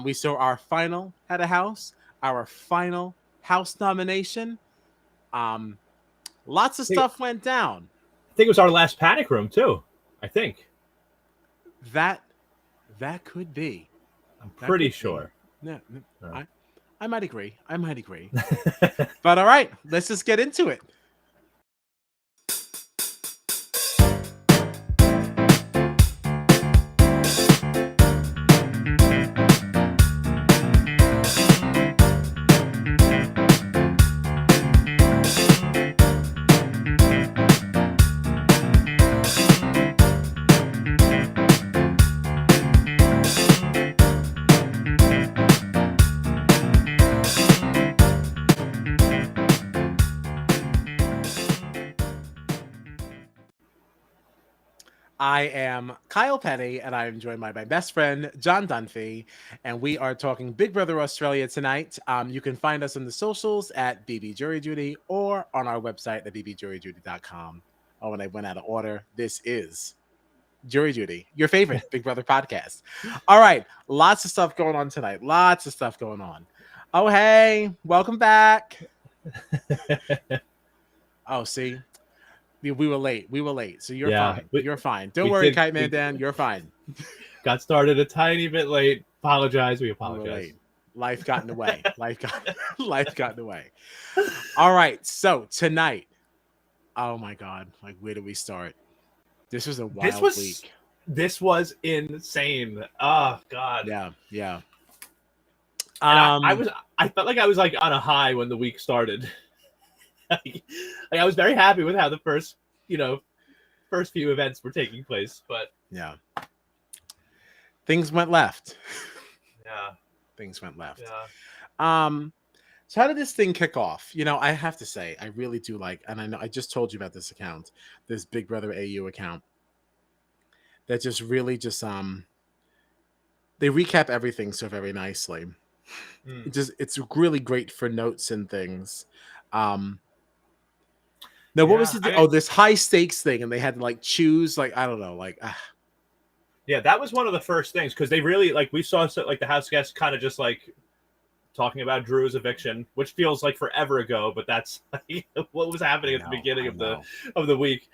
We saw our final head of house, our final house nomination. Um, Lots of I stuff went down. think it was our last panic room too. I think. That that could be. I'm That pretty could be. sure. Yeah, Uh, I might agree. I might agree. But all right, let's just get into it. I am Kyle Penny, and I am joined by my best friend, John Dunphy, and we are talking Big Brother Australia tonight. You can find us on the socials at BB Jury Duty or on our website at bbjuryduty.com. Oh, and I went out of order. This is Jury Duty, your favorite Big Brother podcast. All right, lots of stuff going on tonight. Lots of stuff going on. Oh, hey, welcome back. Oh, see, we were late. We were late. So you're yeah, fine. You're fine. Don't we worry, did. Kite Man We Dan. You're fine. got started a tiny bit late. Apologize. We We were apologize. late. Life got in the way. Life got life got in the way. All right. So tonight, oh my God, like where do we start? This was a This wild was week. this was insane. Oh God. Yeah, yeah. And I Um, was I felt like I was like on a high when the week started. like, I was very happy with how the first few events were taking place, but yeah. Things went left. yeah, Things went left. yeah. Um, so how did this thing kick off? I have to say, I really do like, and I know I just told you about this account, this Big Brother AU account that just really just they recap everything so very nicely. Mm. It's really great for notes and things. Um Now what was Yeah, it? I Oh, mean, this high stakes thing, and they had to like choose, like I don't know, like yeah, that was one of the first things because they really like we saw like the house guests kind of just like talking about Drew's eviction, which feels like forever ago, but that's like, what was happening at the beginning I of the know. week.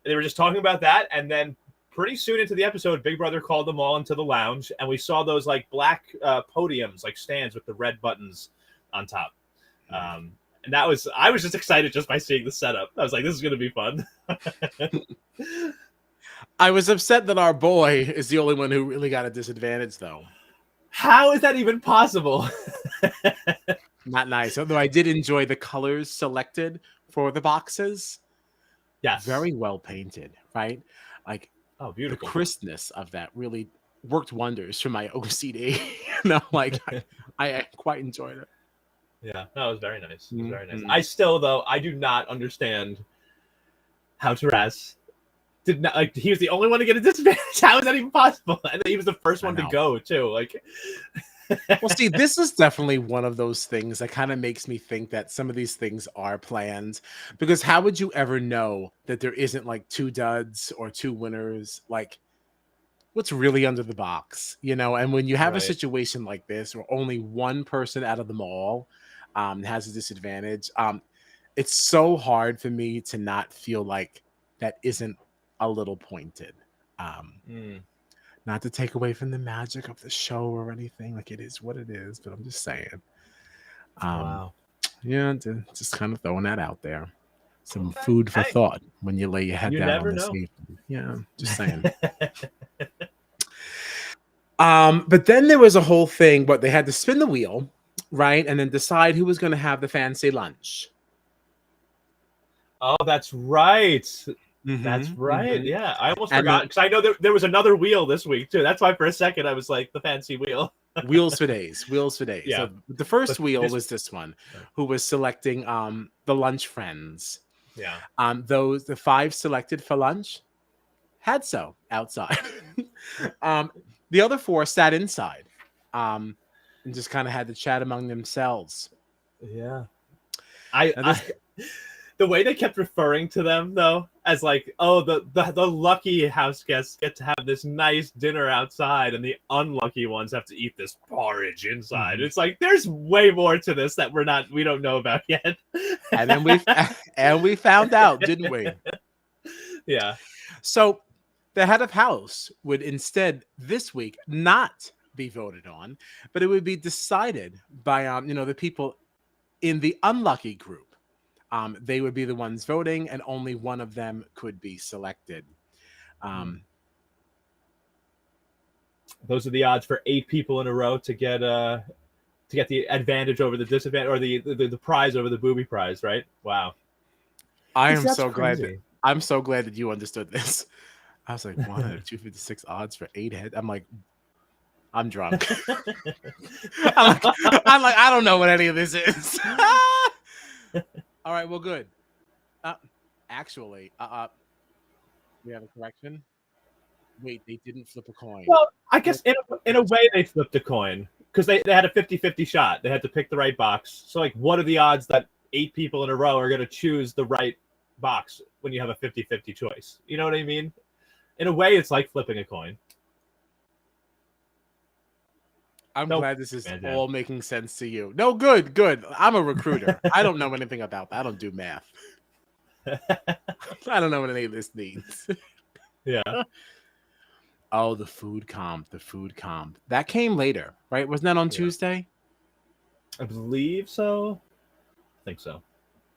They were just talking about that, and then pretty soon into the episode, Big Brother called them all into the lounge, and we saw those like black podiums, like stands with the red buttons on top. And I was just excited just by seeing the setup. I was like, this is going to be fun. I was upset that our boy is the only one who really got a disadvantage, though. How is that even possible? Not nice. Although I did enjoy the colors selected for the boxes. Yes. Very well painted, right? Like Oh, the beautiful. crispness of that really worked wonders for my OCD. I quite enjoyed it. Yeah, that was very nice. It was very nice. Mhm. I still, though, I do not understand how Taras did not like. He was the only one to get a disadvantage. How is that even possible? And he was the first I one to know. go too. Like, Well, see, this is definitely one of those things that kind of makes me think that some of these things are planned. Because how would you ever know that there isn't like two duds or two winners? Like, what's really under the box, And when you have a right, situation like this where only one person out of them all has a disadvantage, it's so hard for me to not feel like that isn't a little pointed. Um, mm. Not to take away from the magic of the show or anything, like it is what it is, but I'm just saying. Um, Wow. yeah, just kind of throwing that out there. Some Okay. food for Hey, thought when you lay your head you down on never this know. evening. Yeah, just saying. But then there was a whole thing, but they had to spin the wheel, right? And then decide who was going to have the fancy lunch. Oh, that's right. Mm-hmm, That's right. mm-hmm. Yeah, I almost And forgot the because I know there was another wheel this week too. That's why for a second I was like the fancy wheel. wheels for days, wheels for days. Yeah, So the first but wheel this. was this one, who was selecting the lunch friends. Yeah. The five selected for lunch had so outside. um, the other four sat inside, and just kind of had to chat among themselves. Yeah. I, Now I this, the way they kept referring to them though as like, oh, the lucky house guests get to have this nice dinner outside, and the unlucky ones have to eat this porridge inside. It's like there's way more to this that we don't know about yet. And then we found out, didn't we? Yeah. So the head of house would instead this week not be voted on, but it would be decided by the people in the unlucky group. They would be the ones voting, and only one of them could be selected. Those are the odds for 8 people in a row to get the advantage over the disadvantage, or the prize over the booby prize, right? Wow. I am so glad. I'm so glad that you understood this. I was like, 1 out of 256 odds for 8 heads. I'm like, I'm drunk. I'm like, I don't know what any of this is. All right, well, good. Actually, we have a correction. Wait, they didn't flip a coin. Well, I guess in a way they flipped a coin, because they had a 50-50 shot. They had to pick the right box. So, like, what are the odds that 8 people in a row are going to choose the right box when you have a 50-50 choice? You know what I mean? In a way, it's like flipping a coin. I'm glad this is all making sense to you. No, good. I'm a recruiter. I don't know anything about that. I don't do math. I don't know what any of this means. Yeah. Oh, the food comp. That came later, right? Wasn't that on Tuesday? I believe so. I think so.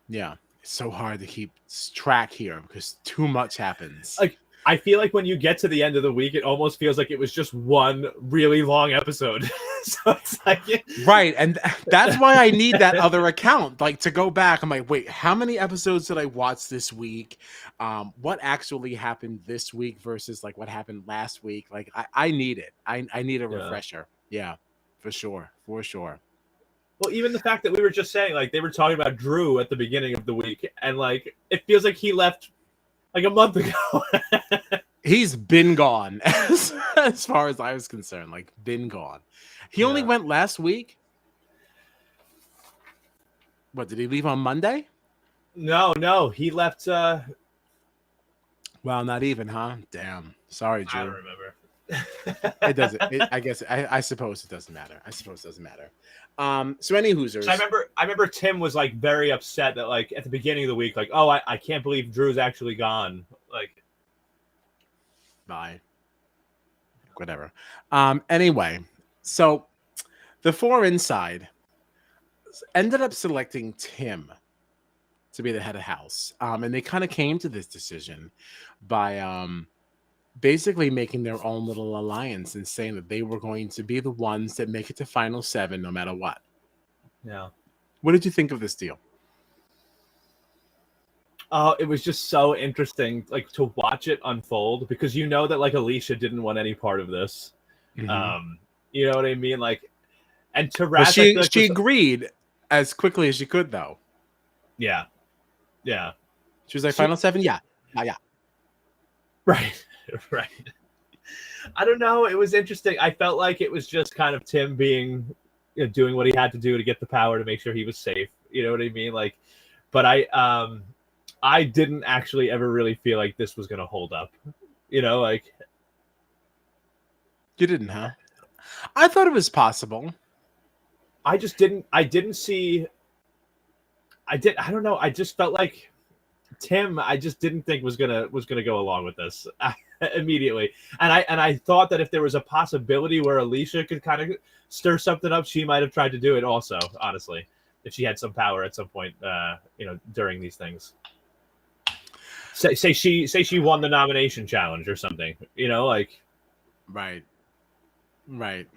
Yeah. It's so hard to keep track here because too much happens. Like, I feel like when you get to the end of the week, it almost feels like it was just one really long episode. So it's like, right, and that's why I need that other account, like, to go back. I'm like, wait, how many episodes did I watch this week? What actually happened this week versus like what happened last week? Like, I need it. I need a refresher. Yeah, for sure. Well, even the fact that we were just saying, like, they were talking about Drew at the beginning of the week, and like it feels like he left like a month ago. He's been gone as far as I was concerned. Like, been gone. He only went last week. What, did he leave on Monday? No, he left. Well, not even, huh? Damn. Sorry, Drew. I don't remember. It doesn't. I suppose it doesn't matter. So any Hoosers. I remember Tim was like very upset that, like, at the beginning of the week, like, oh, I can't believe Drew's actually gone. Like, bye. Whatever. Anyway, so the 4 inside ended up selecting Tim to be the head of house. And they kind of came to this decision by basically making their own little alliance and saying that they were going to be the ones that make it to Final 7 no matter what. Yeah. What did you think of this deal? Oh, it was just so interesting, like, to watch it unfold, because you know that, like, Alicia didn't want any part of this. Mm-hmm. You know what I mean? Like, and to Well, she agreed as quickly as she could, though. Yeah. She was like, Final 7? Yeah. Right. I don't know. It was interesting. I felt like it was just kind of Tim being, doing what he had to do to get the power to make sure he was safe. You know what I mean? Like, but I didn't actually ever really feel like this was going to hold up. Like, you didn't, huh? I thought it was possible. I didn't see. I don't know. I just felt like Tim, I just didn't think was gonna go along with this immediately. And I thought that if there was a possibility where Alicia could kind of stir something up, she might have tried to do it also, honestly, if she had some power at some point, during these things. Say she won the nomination challenge or something, like. Right.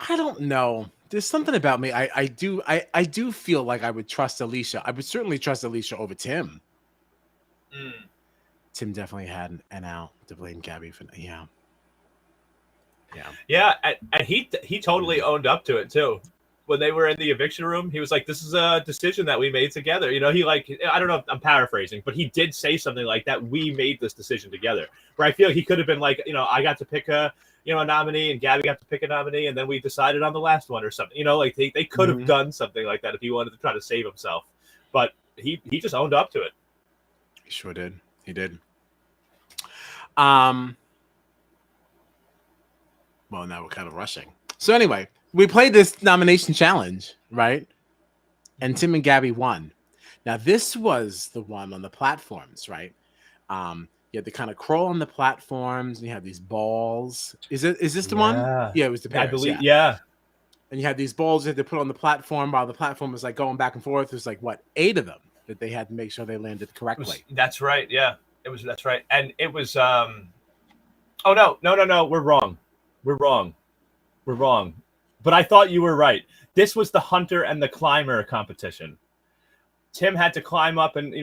I don't know. There's something about me. I do feel like I would trust Alicia. I would certainly trust Alicia over Tim. Tim definitely had an out to blame Gabby for. Yeah. And he totally owned up to it too. When they were in the eviction room, he was like, "This is a decision that we made together." He I don't know if I'm paraphrasing, but he did say something like that. We made this decision together. Where I feel he could have been like, I got to pick her. a nominee, and Gabby got to pick a nominee, and then we decided on the last one or something. Like they could have done something like that if he wanted to try to save himself, but he just owned up to it. He sure did. He did. Well, now we're kind of rushing. So anyway, we played this nomination challenge, right? And Tim and Gabby won. Now this was the one on the platforms, right? You had to kind of crawl on the platforms, and you have these balls. Is this the one? Yeah, it was the Paris. I believe. Yeah. And you had these balls you had to put on the platform while the platform was like going back and forth. There's like 8 of them that they had to make sure they landed correctly. That's right. Yeah, that's right. And it was. Oh no! We're wrong. But I thought you were right. This was the hunter and the climber competition. Tim had to climb up, and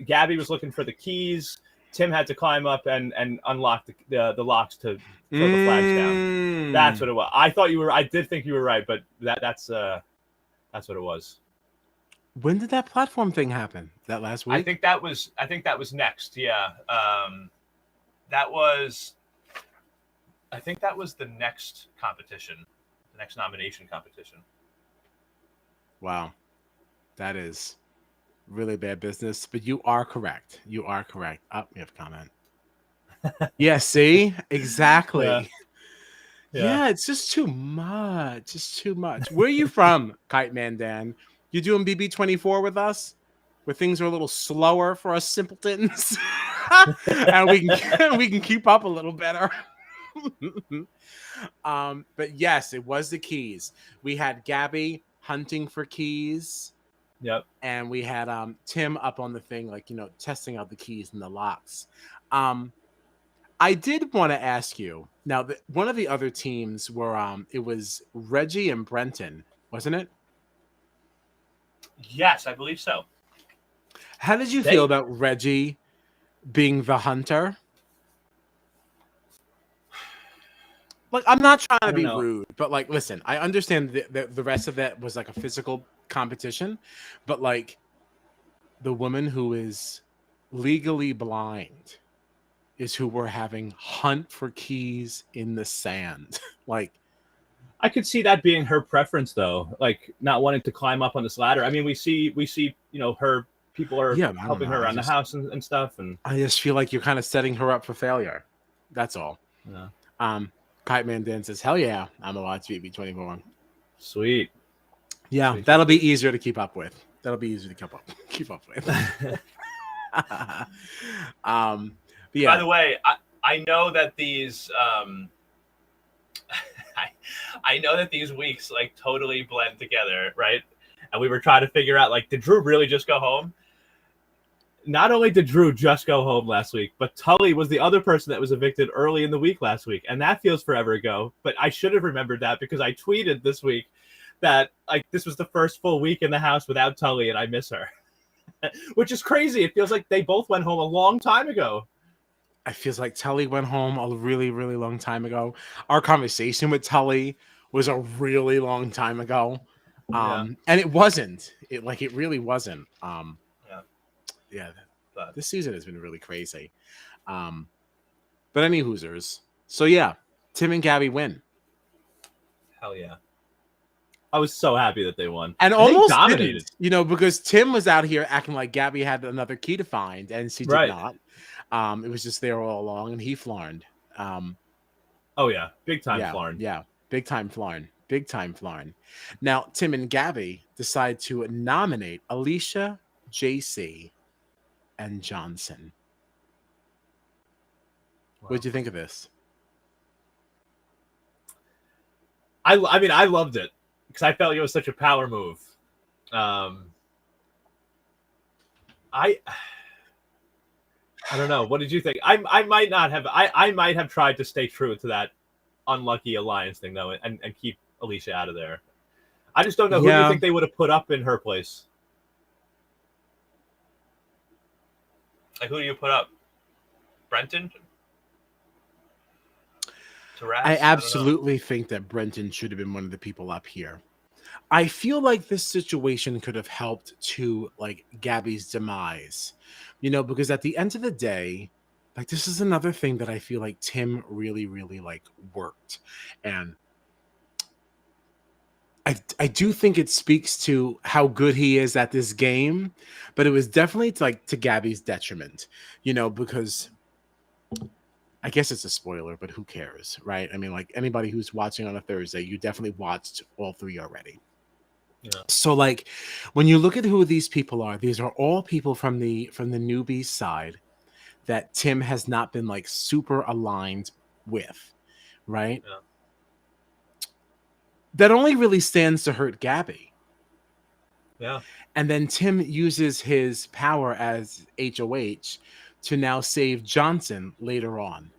Gabby was looking for the keys. Tim had to climb up and unlock the locks to throw the flags down. That's what it was. I did think you were right, but that's what it was. When did that platform thing happen? That last week? I think that was next. Yeah. That was the next competition, the next nomination competition. Wow. That is really bad business, but you are correct. We have a comment. Yeah, see? Exactly. Yeah, it's just too much. Where are you from, Kite Man Dan? You doing BB24 with us? Where things are a little slower for us simpletons? And we can keep up a little better. But yes, it was the keys. We had Gabby hunting for keys. Yep. And we had Tim up on the thing, like, testing out the keys and the locks. I did want to ask you now that one of the other teams were it was Reggie and Brenton, wasn't it? Yes, I believe so. How did you feel about Reggie being the hunter? Like, I'm not trying to be rude, but like, listen, I understand the rest of that was like a physical competition, but like the woman who is legally blind is who we're having hunt for keys in the sand. Like, I could see that being her preference, though, like not wanting to climb up on this ladder. I mean, we see, her people are helping her around the house and stuff, and I just feel like you're kind of setting her up for failure. That's all. Yeah. Kite Man Dan says, "Hell yeah, I'm a watch BB24." Sweet. Yeah, that'll be easier to keep up with. Keep up with. Yeah. By the way, I know that these I know that these weeks like totally blend together, right? And we were trying to figure out, like, did Drew really just go home? Not only did Drew just go home last week, but Tully was the other person that was evicted early in the week last week. And that feels forever ago. But I should have remembered that because I tweeted this week that like this was the first full week in the house without Tully, and I miss her. Which is crazy. It feels like they both went home a long time ago. It feels like Tully went home a really, really long time ago. Our conversation with Tully was a really long time ago. And it wasn't. It really wasn't. Yeah. This season has been really crazy. But any Hoosers. So yeah, Tim and Gabby win. Hell yeah. I was so happy that they won. And almost dominated. Because Tim was out here acting like Gabby had another key to find, and she did not. It was just there all along, and he flarned. Oh yeah, big time flarn. Yeah, big time flarn. Big time flarn. Now, Tim and Gabby decide to nominate Alicia, JC, and Johnson. Wow. What did you think of this? I mean, I loved it because I felt it was such a power move. I don't know. What did you think? I might not have. I might have tried to stay true to that unlucky alliance thing though, and keep Alicia out of there. I just don't know who do you think they would have put up in her place. Like, who do you put up? Brenton? I absolutely think that Brenton should have been one of the people up here. I feel like this situation could have helped to like Gabby's demise, because at the end of the day, Like, this is another thing that I feel like Tim really, really like worked. And I do think it speaks to how good he is at this game, but it was definitely to Gabby's detriment, because I guess it's a spoiler, but who cares, right? I mean, like anybody who's watching on a Thursday, you definitely watched all three already. Yeah. So like when you look at who these people are, these are all people from the newbie side that Tim has not been like super aligned with, right? Yeah. That only really stands to hurt Gabby. Yeah. And then Tim uses his power as HOH to now save Johnson later on.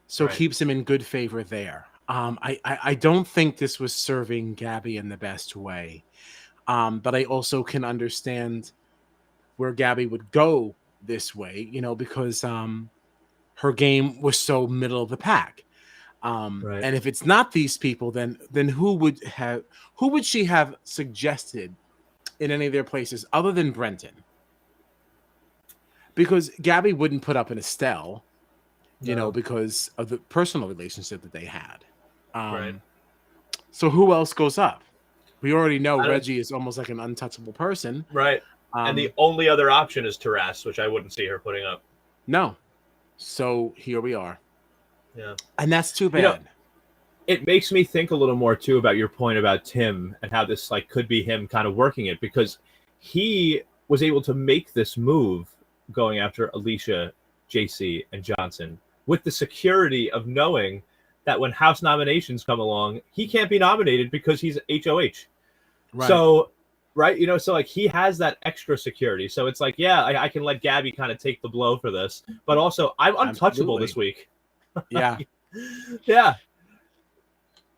So Right. keeps him in good favor there. I don't think this was serving Gabby in the best way. But I also can understand where Gabby would go this way, because her game was so middle of the pack. Right. And if it's not these people, then who would she have suggested in any of their places other than Brenton? Because Gabby wouldn't put up an Estelle, No. because of the personal relationship that they had. Right. So who else goes up? We already know I don't- Reggie is almost like an untouchable person. Right. And the only other option is Taras, which I wouldn't see her putting up. No. So here we are. Yeah. And that's too bad. It makes me think a little more too about your point about Tim and how this like could be him kind of working it, because he was able to make this move going after Alicia, JC, and Johnson with the security of knowing that when House nominations come along, he can't be nominated because he's HOH. Right. So, right, so like he has that extra security. So it's like, yeah, I can let Gabby kind of take the blow for this, but also I'm untouchable this week. Yeah. Yeah.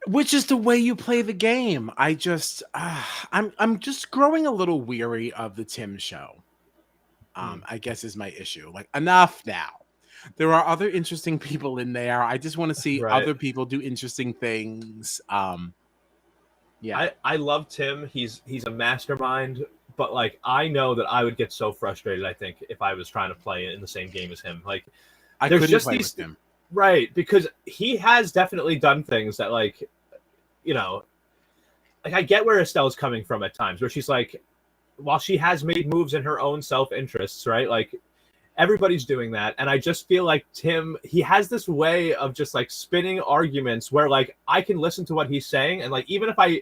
Which is the way you play the game. I'm just growing a little weary of the Tim show. I guess is my issue. Like, enough now. There are other interesting people in there. I just want to see other people do interesting things. Yeah. I love Tim. He's a mastermind, but like I know that I would get so frustrated, I think, if I was trying to play in the same game as him. Like I there's couldn't just play these with him. Right, because he has definitely done things that like like I get where Estelle's coming from at times, where she's like, while she has made moves in her own self-interests, right? Like everybody's doing that. And I just feel like Tim, he has this way of just like spinning arguments where like I can listen to what he's saying. And like, even if I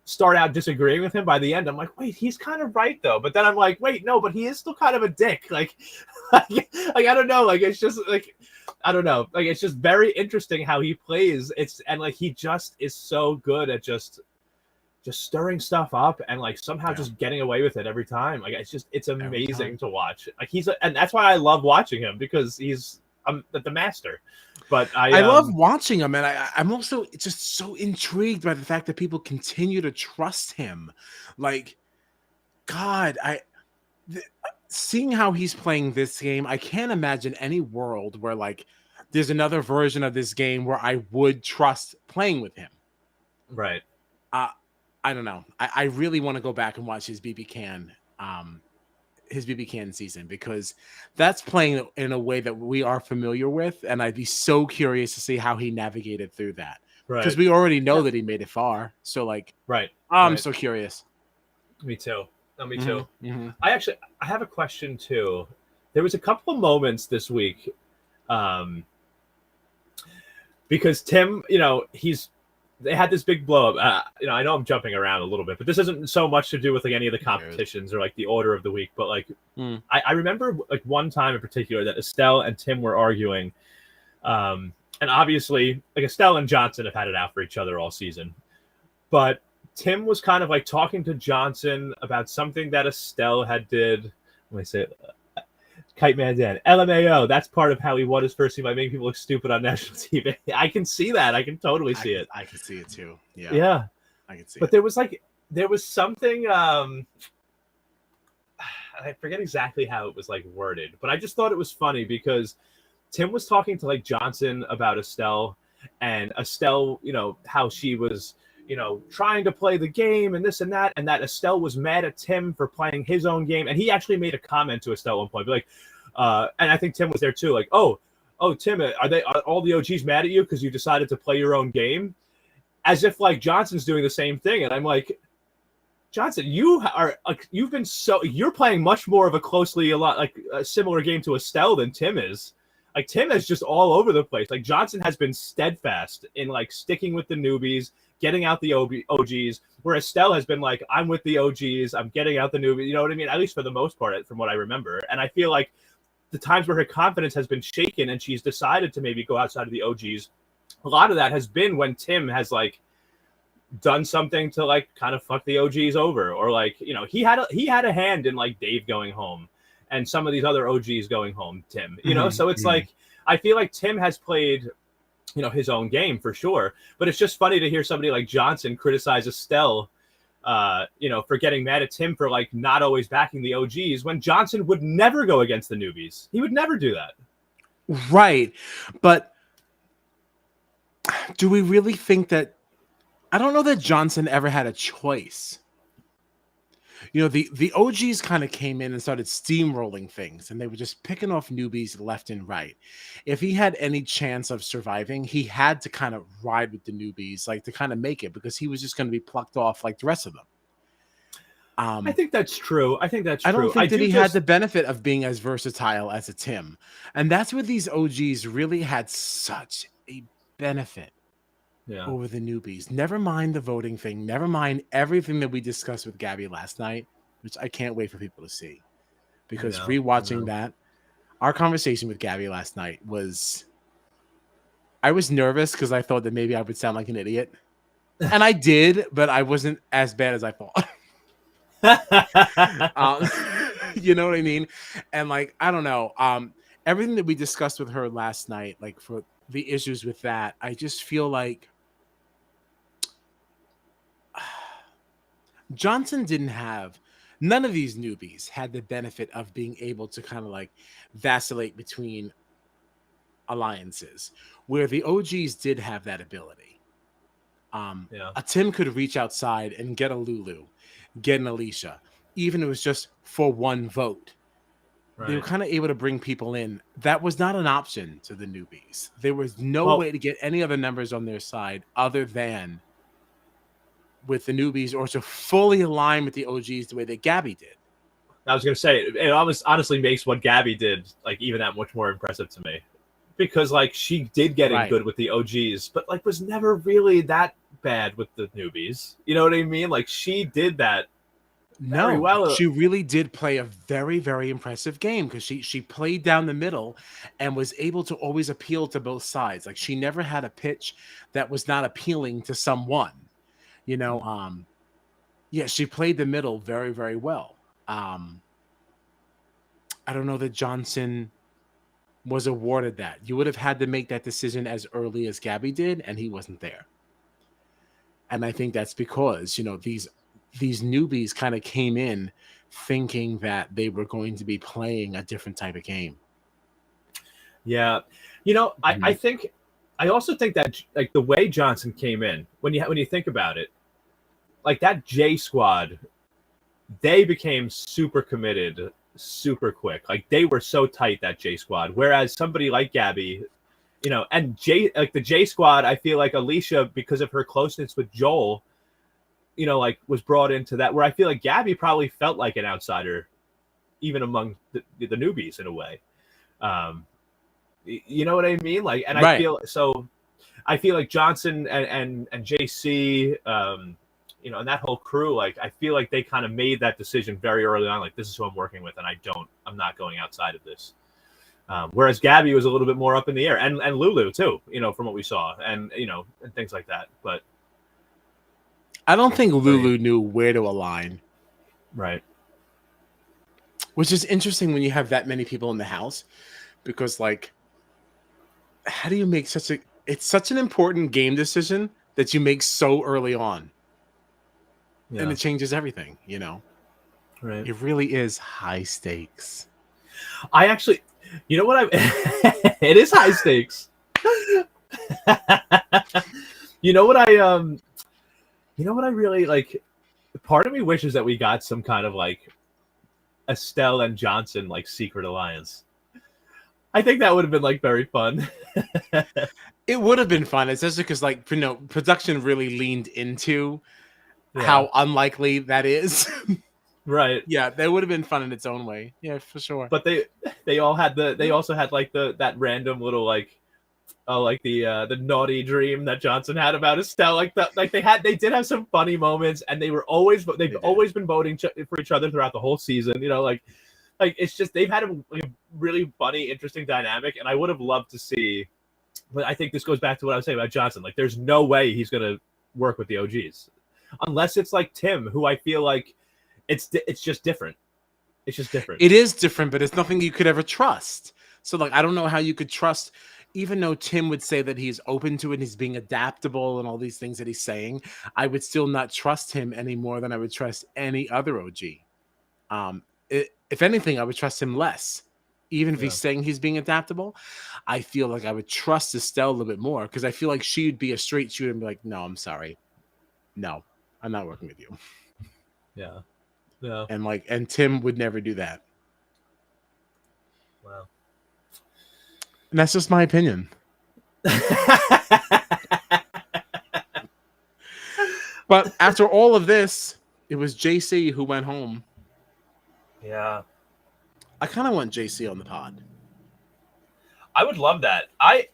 start out disagreeing with him, by the end, I'm like, wait, he's kind of right though. But then I'm like, wait, no, but he is still kind of a dick. Like, like I don't know. Like, it's just like, I don't know. Like, it's just very interesting how he plays. And like, he just is so good at just stirring stuff up and like somehow just getting away with it every time. Like it's amazing to watch. Like and that's why I love watching him, because he's the master. But I love watching him, and I'm also just so intrigued by the fact that people continue to trust him. Like, God, seeing how he's playing this game, I can't imagine any world where like there's another version of this game where I would trust playing with him. Right. I don't know. I really want to go back and watch his BB Can season, because that's playing in a way that we are familiar with, and I'd be so curious to see how he navigated through that. Right. Because we already know that he made it far. So like, I'm so curious. Me too. No, me too. Mm-hmm. I have a question too. There was a couple of moments this week, because Tim, they had this big blow up. I know I'm jumping around a little bit, but this isn't so much to do with like any of the competitions or like the order of the week. But like, I remember like one time in particular that Estelle and Tim were arguing, and obviously like Estelle and Johnson have had it out for each other all season, but Tim was kind of like talking to Johnson about something that Estelle had did. Let me say it. Kite Man Dan, LMAO. That's part of how he won his first team by making people look stupid on national TV. I can see that. I can totally see it. I can see it too. Yeah. Yeah. I can see but it. There was something, I forget exactly how it was like worded, but I just thought it was funny because Tim was talking to like Johnson about Estelle, and Estelle, how she was, trying to play the game and this and that Estelle was mad at Tim for playing his own game. And he actually made a comment to Estelle at one point, like, and I think Tim was there too, like, oh, "Oh, Tim, are all the OGs mad at you because you decided to play your own game?" As if like Johnson's doing the same thing, and I'm like, Johnson, you're playing much more of a similar game to Estelle than Tim is. Like Tim is just all over the place. Like Johnson has been steadfast in like sticking with the newbies, getting out the OGs, where Estelle has been like, I'm with the OGs, I'm getting out the newbies. You know what I mean? At least for the most part, from what I remember. And I feel like the times where her confidence has been shaken and she's decided to maybe go outside of the OGs, a lot of that has been when Tim has like done something to like kind of fuck the OGs over, or like, you know, he had a hand in like Dave going home and some of these other OGs going home, Tim, you know. So it's like, I feel like Tim has played, you know, his own game for sure, but it's just funny to hear somebody like Johnson criticize Estelle, you know, for getting mad at Tim for like not always backing the OGs when Johnson would never go against the newbies. He would never do that. Right. But do we really think that, I don't know that Johnson ever had a choice. You know, the OGs kind of came in and started steamrolling things, and they were just picking off newbies left and right. If he had any chance of surviving, he had to kind of ride with the newbies, like to kind of make it, because he was just going to be plucked off like the rest of them. I think that's true. I think that's true. I don't think that he had the benefit of being as versatile as a Tim. And that's where these OGs really had such a benefit over the newbies. Never mind the voting thing. Never mind everything that we discussed with Gabby last night, which I can't wait for people to see. Because rewatching that, our conversation with Gabby last night was, I was nervous because I thought that maybe I would sound like an idiot. And I did, but I wasn't as bad as I thought. You know what I mean? And like, I don't know. Everything that we discussed with her last night, like for the issues with that, I just feel like Johnson didn't have, none of these newbies had the benefit of being able to kind of like vacillate between alliances, where the OGs did have that ability. A Tim could reach outside and get a Lulu, get an Alicia, even if it was just for one vote. Right. They were kind of able to bring people in. That was not an option to the newbies. There was no way to get any other numbers on their side other than with the newbies, or to fully align with the OGs the way that Gabby did. I was going to say, it almost honestly makes what Gabby did like even that much more impressive to me, because like she did get in good with the OGs, but like was never really that bad with the newbies. You know what I mean? Like she did that very well. She really did play a very, very impressive game, because she played down the middle and was able to always appeal to both sides. Like she never had a pitch that was not appealing to someone. You know, she played the middle very, very well. I don't know that Johnson was awarded that. You would have had to make that decision as early as Gabby did, and he wasn't there. And I think that's because, you know, these newbies kind of came in thinking that they were going to be playing a different type of game. Yeah. You know, I also think that like the way Johnson came in, when you think about it, like that J squad, they became super committed super quick. Like they were so tight, that J squad. Whereas somebody like Gabby, you know, and the J squad, I feel like Alicia, because of her closeness with Joel, you know, like was brought into that, where I feel like Gabby probably felt like an outsider, even among the newbies in a way. You know what I mean? Like, and I feel like Johnson and JC, you know, and that whole crew, like, I feel like they kind of made that decision very early on. Like, this is who I'm working with, and I'm not going outside of this. Whereas Gabby was a little bit more up in the air, and Lulu too, you know, from what we saw, and, you know, and things like that. But I don't think Lulu knew where to align. Right. Which is interesting when you have that many people in the house, because like, how do you make it's such an important game decision that you make so early on. Yeah. And it changes everything, you know? Right. It really is high stakes. I actually, you know what it is high stakes. You know what I really like, part of me wishes that we got some kind of like Estelle and Johnson like secret alliance. I think that would have been like very fun. It would have been fun, especially because like production really leaned into Yeah. how unlikely that is. Right. Yeah, that would have been fun in its own way. Yeah, for sure. But they also had like that random little like the naughty dream that Johnson had about Estelle. They did have some funny moments, and they've always been voting for each other throughout the whole season. Like it's just they've had a really funny, interesting dynamic, and I would have loved to see. But I think this goes back to what I was saying about Johnson. Like, there's no way he's gonna work with the OGs, unless it's like Tim, who I feel like it's just different. It's just different. It is different, but it's nothing you could ever trust. So like, I don't know how you could trust. Even though Tim would say that he's open to it, he's being adaptable and all these things that he's saying, I would still not trust him any more than I would trust any other OG. If anything, I would trust him less. Even if he's saying he's being adaptable, I feel like I would trust Estelle a little bit more because I feel like she'd be a straight shooter and be like, no, I'm sorry. No, I'm not working with you. Yeah. Yeah. And Tim would never do that. Wow. And that's just my opinion. But after all of this, it was JC who went home. Yeah. I kind of want JC on the pod. I would love that. I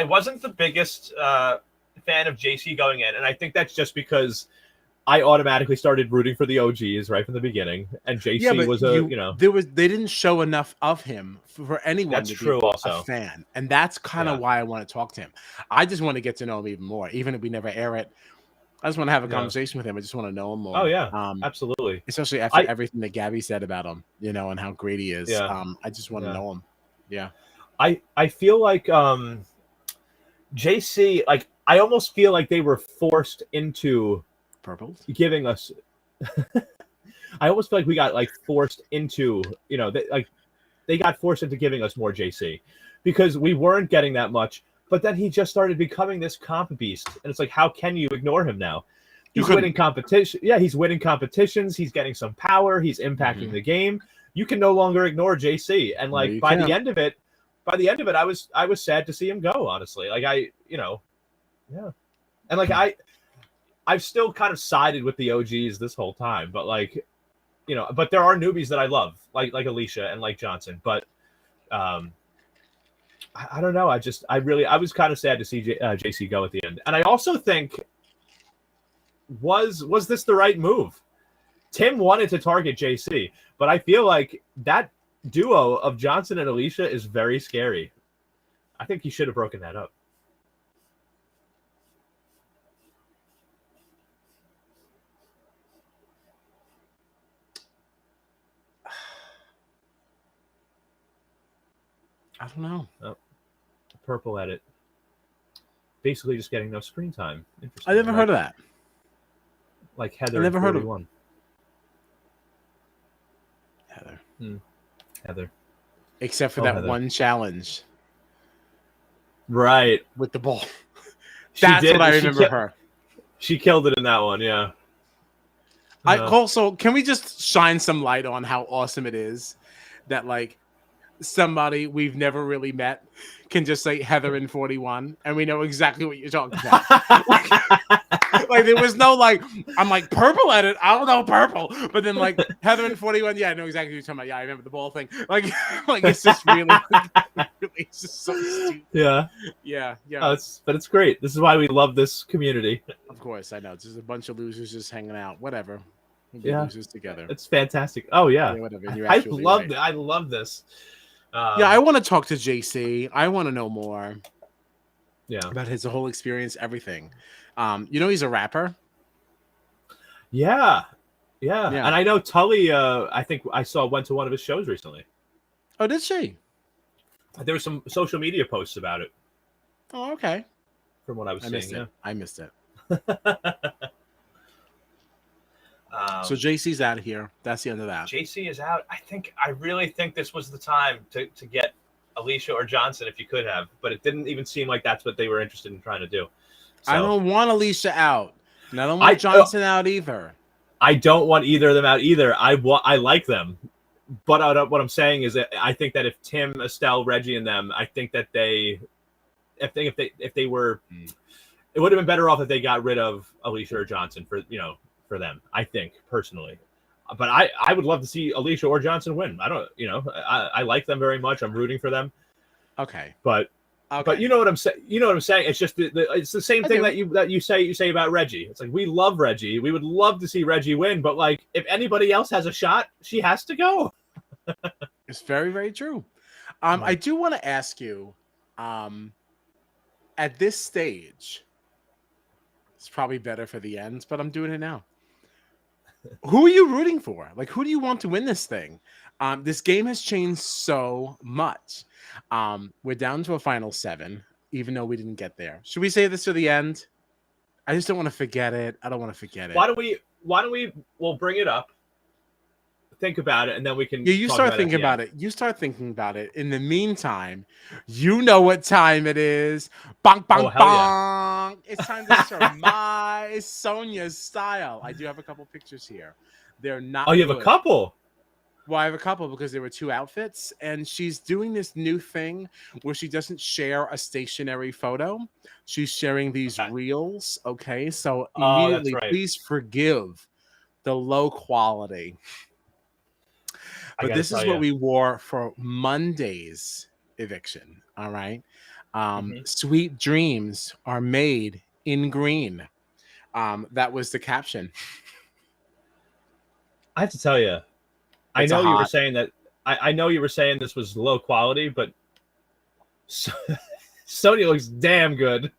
wasn't the biggest fan of JC going in, and I think that's just because I automatically started rooting for the OGs right from the beginning, and JC was they didn't show enough of him for anyone that's to true be also. a fan, and that's kind of why I want to talk to him. I just want to get to know him even more, even if we never air it. I just want to have a conversation with him. I just want to know him more. Oh yeah, absolutely. Especially after everything that Gabby said about him, and how great he is. Yeah. I just want to know him. Yeah. I feel like JC, like I almost feel like they were forced into Purple giving us. I almost feel like we got like forced into, they got forced into giving us more JC because we weren't getting that much. But then he just started becoming this comp beast, and it's like, how can you ignore him now? He's winning competition. Yeah, he's winning competitions. He's getting some power. He's impacting the game. You can no longer ignore JC. And like by the end of it, I was sad to see him go. Honestly, like and like I've still kind of sided with the OGs this whole time, but like, but there are newbies that I love, like Alicia and like Johnson, but I don't know. I was kind of sad to see JC go at the end. And I also think, was this the right move? Tim wanted to target JC, but I feel like that duo of Johnson and Alicia is very scary. I think he should have broken that up. I don't know. Oh, purple edit. Basically just getting no screen time. I never heard of that. Like Heather. I never heard of Heather. Heather. Except for that one challenge. Right. With the ball. That's what I remember her. She killed it in that one, yeah. Also, can we just shine some light on how awesome it is that like somebody we've never really met can just say Heather in 41 and we know exactly what you're talking about. like there was no like, I'm like purple at it. I don't know purple, but then like Heather in 41. Yeah, I know exactly what you're talking about. Yeah, I remember the ball thing. Like it's just really, it's just so stupid. Yeah. But it's great. This is why we love this community. Of course, I know. It's just a bunch of losers just hanging out. Whatever. Yeah, losers together. It's fantastic. Oh yeah, whatever. I love it. I love this. Yeah, I want to talk to JC. I want to know more. Yeah, about his whole experience, everything. He's a rapper. Yeah. And I know Tully. I think I went to one of his shows recently. Oh, did she? There were some social media posts about it. Oh, okay. From what I was seeing, I missed it. So JC's out of here. That's the end of that. JC is out. I really think this was the time to get Alicia or Johnson if you could have, but it didn't even seem like that's what they were interested in trying to do. So, I don't want Alicia out, and I don't want Johnson out either. I don't want either of them out either. I like them, But what I'm saying is that I think that if Tim, Estelle, Reggie, and them, I think that if they were, it would have been better off if they got rid of Alicia or Johnson for them. I think personally, but I would love to see Alicia or Johnson win. I don't, I like them very much. I'm rooting for them. Okay. But you know what I'm saying. You know what I'm saying. It's just it's the same thing that you say about Reggie. It's like we love Reggie. We would love to see Reggie win, but like if anybody else has a shot, she has to go. It's very, very true. I do want to ask you, at this stage, it's probably better for the ends, but I'm doing it now. Who are you rooting for? Like, who do you want to win this thing? This game has changed so much. We're down to a final 7, even though we didn't get there. Should we say this to the end? I just don't want to forget it. I don't want to forget it. Why don't we we'll bring it up, think about it, and then we can you start thinking about it. You start thinking about it. In the meantime, you know what time it is. Bonk, bonk, bonk. Yeah. It's time to surmise Sonia's style. I do have a couple pictures here. They're not. Oh, you have a couple? Well, I have a couple because there were 2 outfits, and she's doing this new thing where she doesn't share a stationary photo. She's sharing these reels. Okay, so immediately, please forgive the low quality. But this is what we wore for Monday's eviction. All right. Sweet dreams are made in green. That was the caption. I have to tell you, I know you were saying that. I know you were saying this was low quality, but Sonia looks damn good.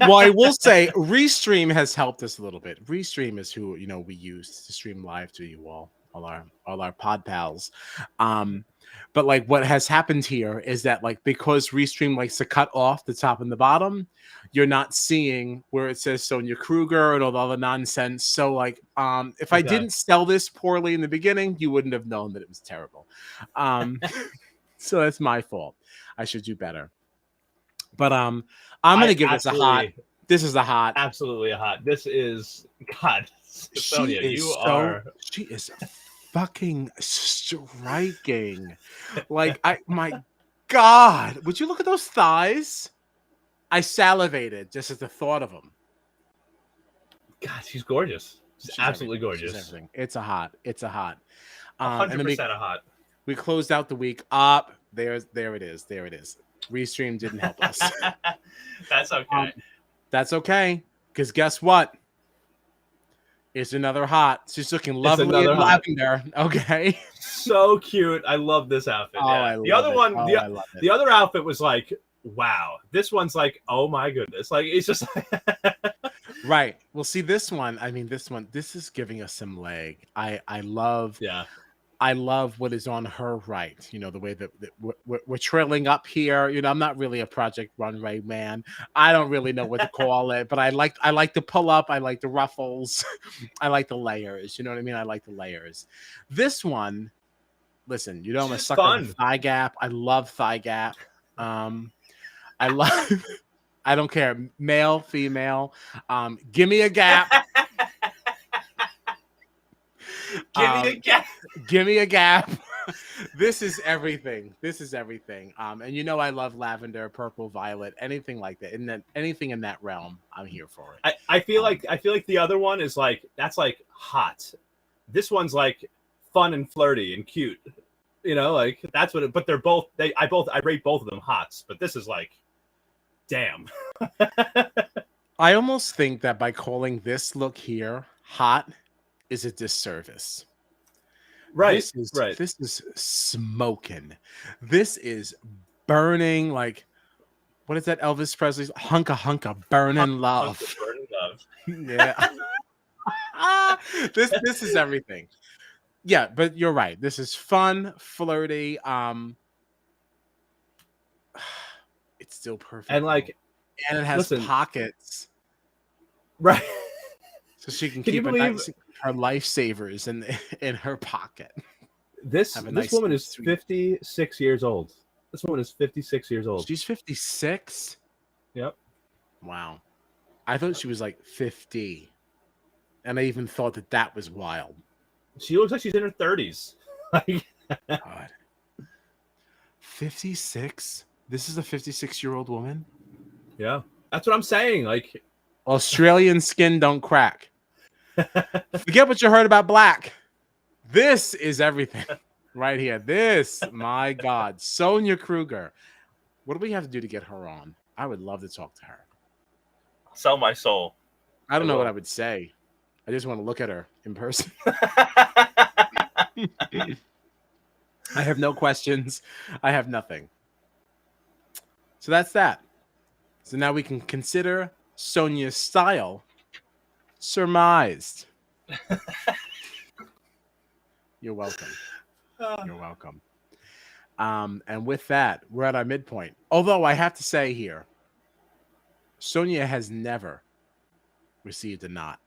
Well, I will say Restream has helped us a little bit. Restream is who we use to stream live to you all our pod pals. But like what has happened here is that like because Restream likes to cut off the top and the bottom, you're not seeing where it says Sonia Kruger and all the other nonsense. So like if I didn't sell this poorly in the beginning, you wouldn't have known that it was terrible. So that's my fault. I should do better. But I'm gonna give this a hot. This is a hot. Absolutely a hot. This is God. Sonia, she is fucking striking. Like my God, would you look at those thighs? I salivated just at the thought of them. God, she's gorgeous. She's absolutely gorgeous. She's everything. It's a hot. 100% a hot. We closed out the week up. There it is. Restream didn't help us. That's okay. That's okay. Because guess what? It's another hot. She's looking lovely in lavender. Okay. So cute. I love this outfit. The other outfit was like, wow. This one's like, oh my goodness. Like it's just right. Well, see this one. I mean, this is giving us some leg. I love what is on her right. The way that we're trailing up here. I'm not really a Project Runway man. I don't really know what to call it, but I like the pull up. I like the ruffles. I like the layers. You know what I mean? I like the layers. This one, listen, I'm a sucker for thigh gap. I love thigh gap. I love. I don't care, male, female. Give me a gap. Give me a gap. This is everything. And I love lavender, purple, violet, anything like that. And then anything in that realm, I'm here for it. I feel like the other one is like that's like hot. This one's like fun and flirty and cute. Like that's what. But they're both. I rate both of them hots. But this is like, damn. I almost think that by calling this look here hot is a disservice. Right. This is smoking. This is burning. Like, what is that Elvis Presley's hunka burning love? Burning love. Yeah. This is everything. Yeah, but you're right. This is fun, flirty. It's still perfect. And like, and it has pockets. Right. So she can keep her lifesavers in her pocket. This woman is 56 years old. This woman is 56 years old. She's 56? Yep. Wow. I thought she was like 50. And I even thought that was wild. She looks like she's in her 30s. God. 56? This is a 56-year-old woman? Yeah, that's what I'm saying. Like, Australian skin don't crack. Forget what you heard about black. This is everything right here. This, my God. Sonia Kruger. What do we have to do to get her on? I would love to talk to her. sell my soul. I don't know what I will. would say. I just want to look at her in person. I have no questions. I have nothing. So that's that. So now we can consider Sonia's style surmised. You're welcome. You're welcome. And with that, we're at our midpoint. Although I have to say here, Sonia has never received a knot.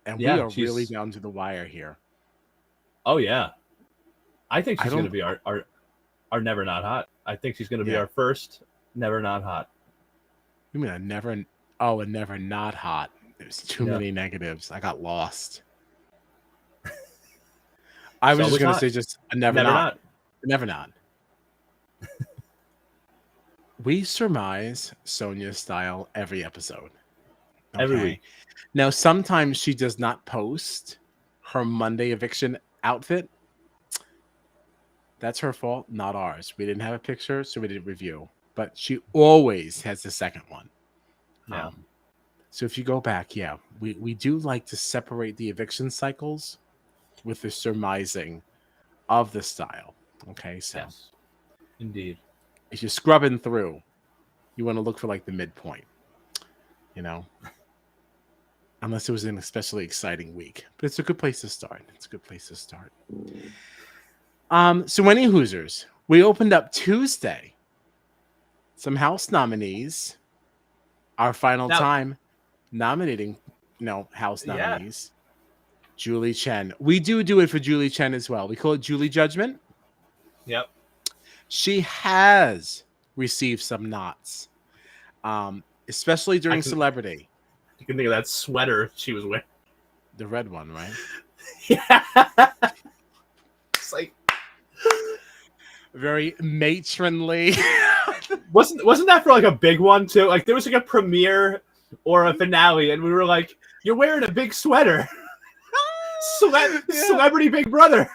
And we are really down to the wire here. Oh, yeah. I think she's I going to don't- be our Never Not Hot. I think she's going to be our first Never Not Hot. You mean a never not hot? There's too many negatives. I got lost. I was just going to say just a never not. Never not. We surmise Sonia's style every episode. Every week. Now, sometimes she does not post her Monday eviction outfit. That's her fault, not ours. We didn't have a picture, so we didn't review. But she always has the second one. Yeah. So if you go back, we do like to separate the eviction cycles with the surmising of the style. Okay, so yes, indeed. If you're scrubbing through, you want to look for like the midpoint, unless it was an especially exciting week. But it's a good place to start. So any Hoosers, we opened up Tuesday. Some house nominees. Our final time nominating, house nominees. Julie Chen. We do it for Julie Chen as well. We call it Julie Judgment. Yep. She has received some knots, especially during Celebrity. You can think of that sweater she was wearing. The red one, right? Yeah. It's like very matronly. Wasn't that for like a big one too? Like there was like a premiere or a finale, and we were like, "You're wearing a big sweater." Celebrity Big Brother.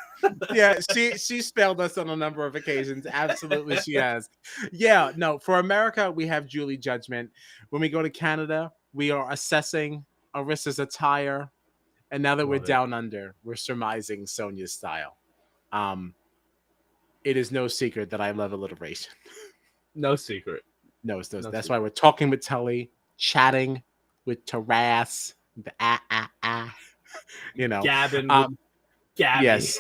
Yeah, she's failed us on a number of occasions. Absolutely, she has. Yeah, no, for America, we have Julie Judgment. When we go to Canada, we are assessing Arissa's attire. And now that we're down under, we're surmising Sonia's style. It is no secret that I love alliteration. No secret. No, that's why we're talking with Tully, chatting with Taras, Gavin with Gabby. Yes,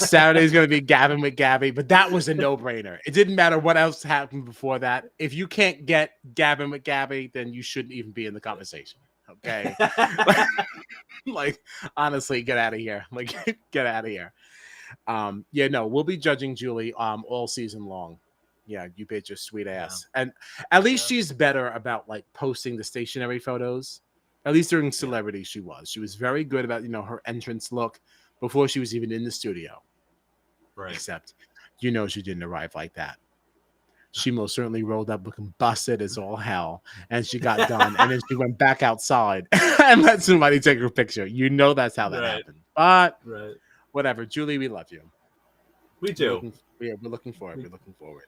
Saturday's going to be Gavin with Gabby, but that was a no-brainer. It didn't matter what else happened before that. If you can't get Gavin with Gabby, then you shouldn't even be in the conversation. Okay? Like, honestly, get out of here. Like, get out of here. We'll be judging Julie all season long. Yeah, you bitch your sweet ass. And at least she's better about like posting the stationary photos. At least during Celebrity, she was very good about her entrance look before she was even in the studio. Right. Except, she didn't arrive like that. She most certainly rolled up looking busted as all hell, and she got done, and then she went back outside and let somebody take her picture. That's how that happened. But whatever, Julie, we love you. We do. We're looking forward. We're looking forward.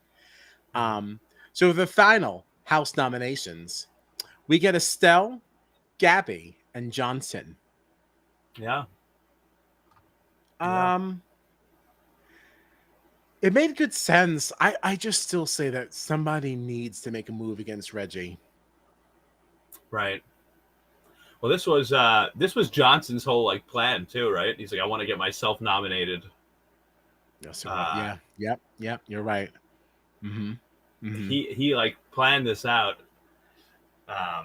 So the final house nominations, we get Estelle, Gabby, and Johnson. Yeah. It made good sense. I just still say that somebody needs to make a move against Reggie. Right. Well, this was Johnson's whole like plan too, right? He's like, I want to get myself nominated. Yes, Yep. You're right. Mm-hmm. Mm-hmm. He like planned this out. I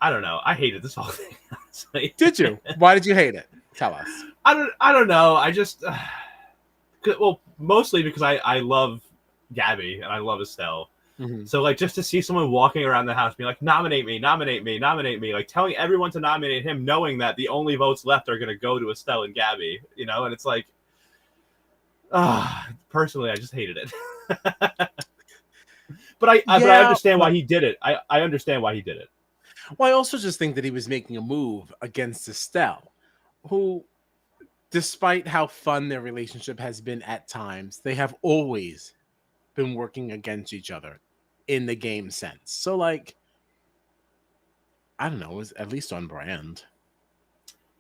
don't know. I hated this whole thing. Honestly. Did you? Why did you hate it? Tell us. I don't know. I just mostly because I love Gabby and I love Estelle, Mhm. So like just to see someone walking around the house being like, nominate me, nominate me, nominate me, like telling everyone to nominate him, knowing that the only votes left are going to go to Estelle and Gabby, and it's like, personally, I just hated it. But I Yeah, understand but why he did it. I understand why he did it. well, I also just think that he was making a move against Estelle, who, despite how fun their relationship has been at times, they have always been working against each other in the game sense. So, like, I don't know, it was at least on brand.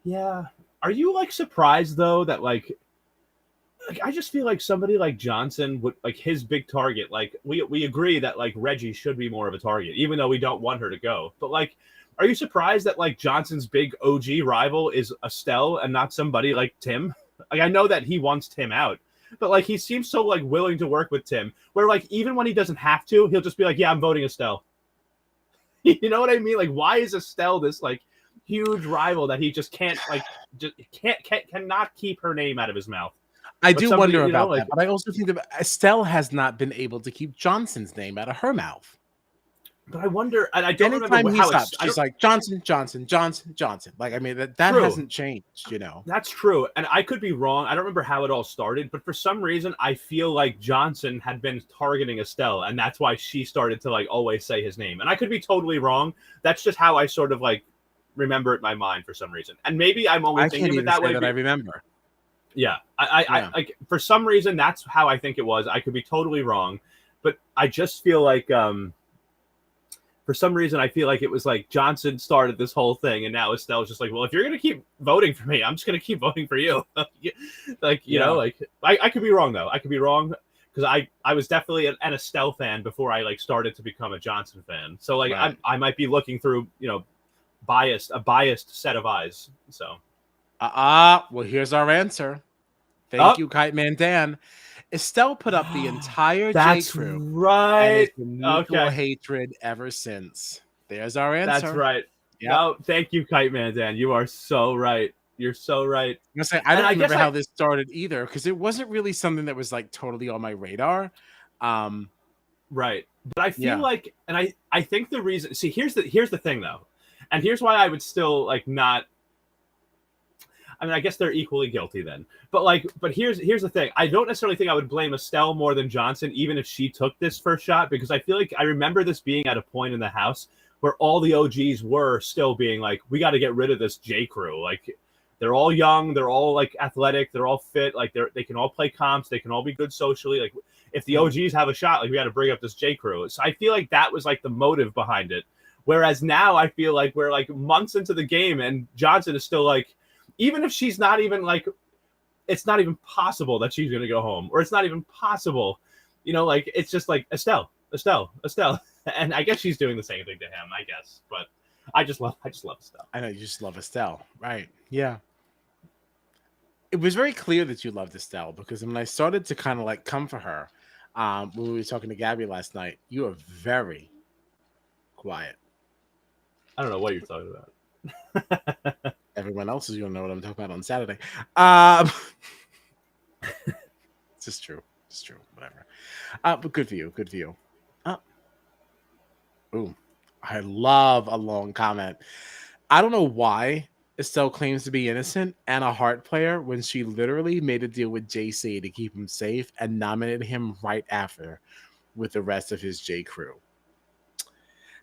Yeah. Are you like surprised though that like I just feel like somebody like Johnson would like his big target. Like we agree that like Reggie should be more of a target, even though we don't want her to go. But like, are you surprised that like Johnson's big OG rival is Estelle and not somebody like Tim? Like I know that he wants Tim out, but like he seems so like willing to work with Tim. Where like even when he doesn't have to, he'll just be like, "Yeah, I'm voting Estelle." You know what I mean? Like, why is Estelle this like huge rival that he just can't like just cannot keep her name out of his mouth? I But do somebody, wonder about like that, but I also think that Estelle has not been able to keep Johnson's name out of her mouth. but I wonder, and I don't Anytime remember he's how up, it's. I she's don't. like Johnson, Johnson, Johnson, Johnson. Like, I mean, that True, hasn't changed. that's true, and I could be wrong. I don't remember how it all started, but for some reason, I feel like Johnson had been targeting Estelle, and that's why she started to like always say his name. And I could be totally wrong. That's just how I sort of like remember it in my mind for some reason, and maybe I'm only I thinking can't of it even that say way. that I remember. Yeah, I Yeah. like for some reason that's how I think it was. I could be totally wrong, but I just feel like for some reason I feel like it was like Johnson started this whole thing, and now Estelle's just like, well, if you're gonna keep voting for me, I'm just gonna keep voting for you. Like Yeah. like I could be wrong though. I could be wrong because I was definitely an Estelle fan before I like started to become a Johnson fan. So like Right. I might be looking through a biased set of eyes. So Well, here's our answer. Thank up. you, Kite Man Dan. Estelle put up the entire J. That's Crew, and right. it's been mutual Okay. hatred ever since. There's our That's answer. right. Yep. No, thank you, Kite Man Dan. You are so right. You're so right. I'm gonna say I And don't I guess remember how this started either because it wasn't really something that was like totally on my radar. Um, right. But I feel yeah. like, and I think the reason. See, here's the thing though, and here's why I would still like not. I mean, I guess they're equally guilty then. But here's the thing. I don't necessarily think I would blame Estelle more than Johnson, even if she took this first shot, because I feel like I remember this being at a point in the house where all the OGs were still being like, we got to get rid of this J crew. Like, they're all young, they're all like athletic, they're all fit, like they can all play comps, they can all be good socially. Like, if the OGs have a shot, like we got to bring up this J crew. So I feel like that was like the motive behind it. Whereas now I feel like we're like months into the game and Johnson is still like, even if she's not even like, it's not even possible that she's going to go home, or it's not even possible, like it's just like Estelle. And I guess she's doing the same thing to him, I guess. But I just love Estelle. I know you just love Estelle, right? Yeah. It was very clear that you loved Estelle because when I started to kind of like come for her, when we were talking to Gabby last night, you were very quiet. I don't know what you're talking about. Everyone else is gonna know what I'm talking about on Saturday. Um, it's just true. It's true. Whatever. But good for you. Good for you. Ooh, I love a long comment. I don't know why Estelle claims to be innocent and a heart player when she literally made a deal with JC to keep him safe and nominated him right after with the rest of his J crew.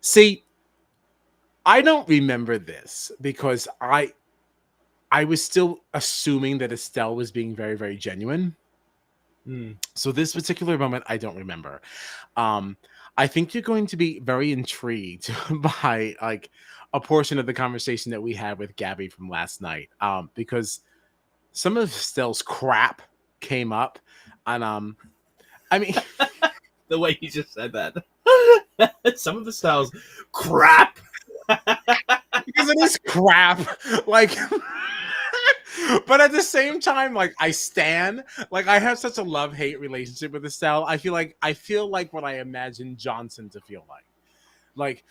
See, I don't remember this because I was still assuming that Estelle was being very, very genuine. So this particular moment, I don't remember. I think you're going to be very intrigued by like a portion of the conversation that we had with Gabby from last night. Because some of Estelle's crap came up, and I mean, The way you just said that. Some of the styles, crap. because it is crap, like. But at the same time, like I stan, like I have such a love-hate relationship with Estelle. I feel like what I imagine Johnson to feel like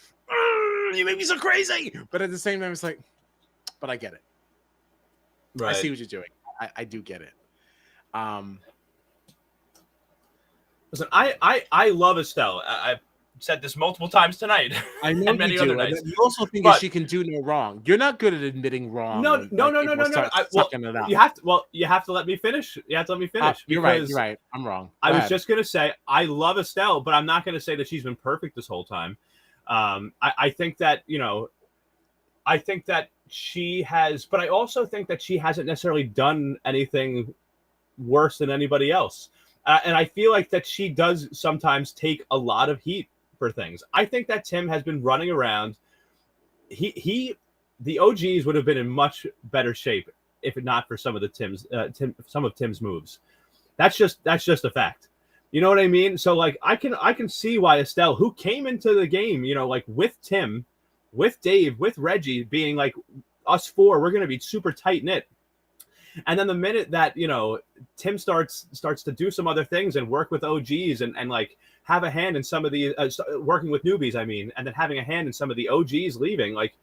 you make me so crazy. But at the same time, it's like, but I get it. Right. I see what you're doing. I do get it. Listen, I love Estelle. said this multiple times tonight I know and you many other do, and nights. then you also think that But she can do no wrong. You're not good at admitting wrong no, when no, like no, no, people no, no, no. start Well, sucking it up. you have to let me finish. You have to let me finish You're right. You're because right. I'm wrong. I Go was ahead. just gonna say I love Estelle, but I'm not gonna say that she's been perfect this whole time. I think that I think that she has, but I also think that she hasn't necessarily done anything worse than anybody else. And I feel like that she does sometimes take a lot of heat for things. I think that Tim has been running around. The OGs would have been in much better shape if not for some of some of Tim's moves. That's just a fact. You know what I mean? So like I can see why Estelle, who came into the game, like with Tim, with Dave, with Reggie, being like us four, we're gonna be super tight knit. And then the minute that Tim starts to do some other things and work with OGs and like have a hand in some of the working with newbies, I mean, and then having a hand in some of the OGs leaving, like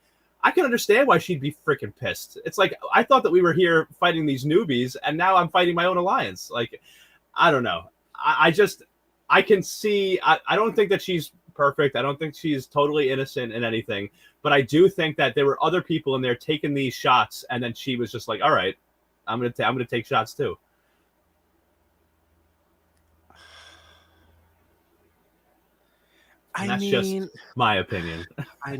I can understand why she'd be freaking pissed. It's like I thought that we were here fighting these newbies, and now I'm fighting my own alliance. Like I don't know. I can see. I don't think that she's perfect. I don't think she's totally innocent in anything. But I do think that there were other people in there taking these shots, and then she was just like, "All right, I'm gonna take shots too." And I that's mean, just my opinion. I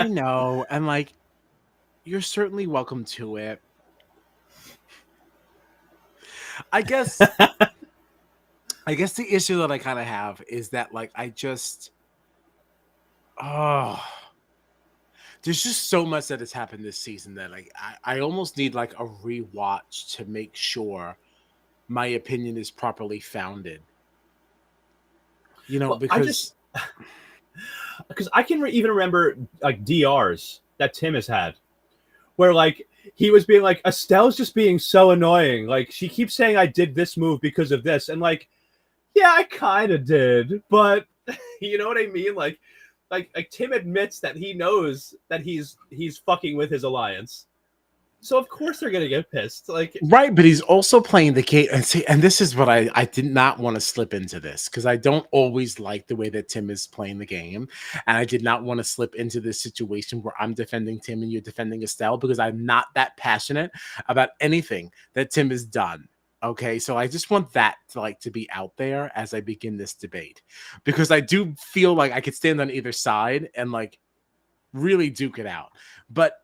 know, and like you're certainly welcome to it. I guess the issue that I kind of have is that like oh, there's just so much that has happened this season that like I almost need like a rewatch to make sure my opinion is properly founded. Well, Because because I can even remember like DRs that Tim has had, where like he was being like, Estelle's just being so annoying. Like she keeps saying I did this move because of this, and like, yeah, I kind of did, but you know what I mean? Like Tim admits that he knows that he's fucking with his alliance, so of course they're gonna get pissed. Like, right, but he's also playing the game. And see, and this is what I did not want to slip into this because I don't always like the way that Tim is playing the game. And I did not want to slip into this situation where I'm defending Tim and you're defending Estelle because I'm not that passionate about anything that Tim has done. Okay, so I just want that to be out there as I begin this debate because I do feel like I could stand on either side and like really duke it out. But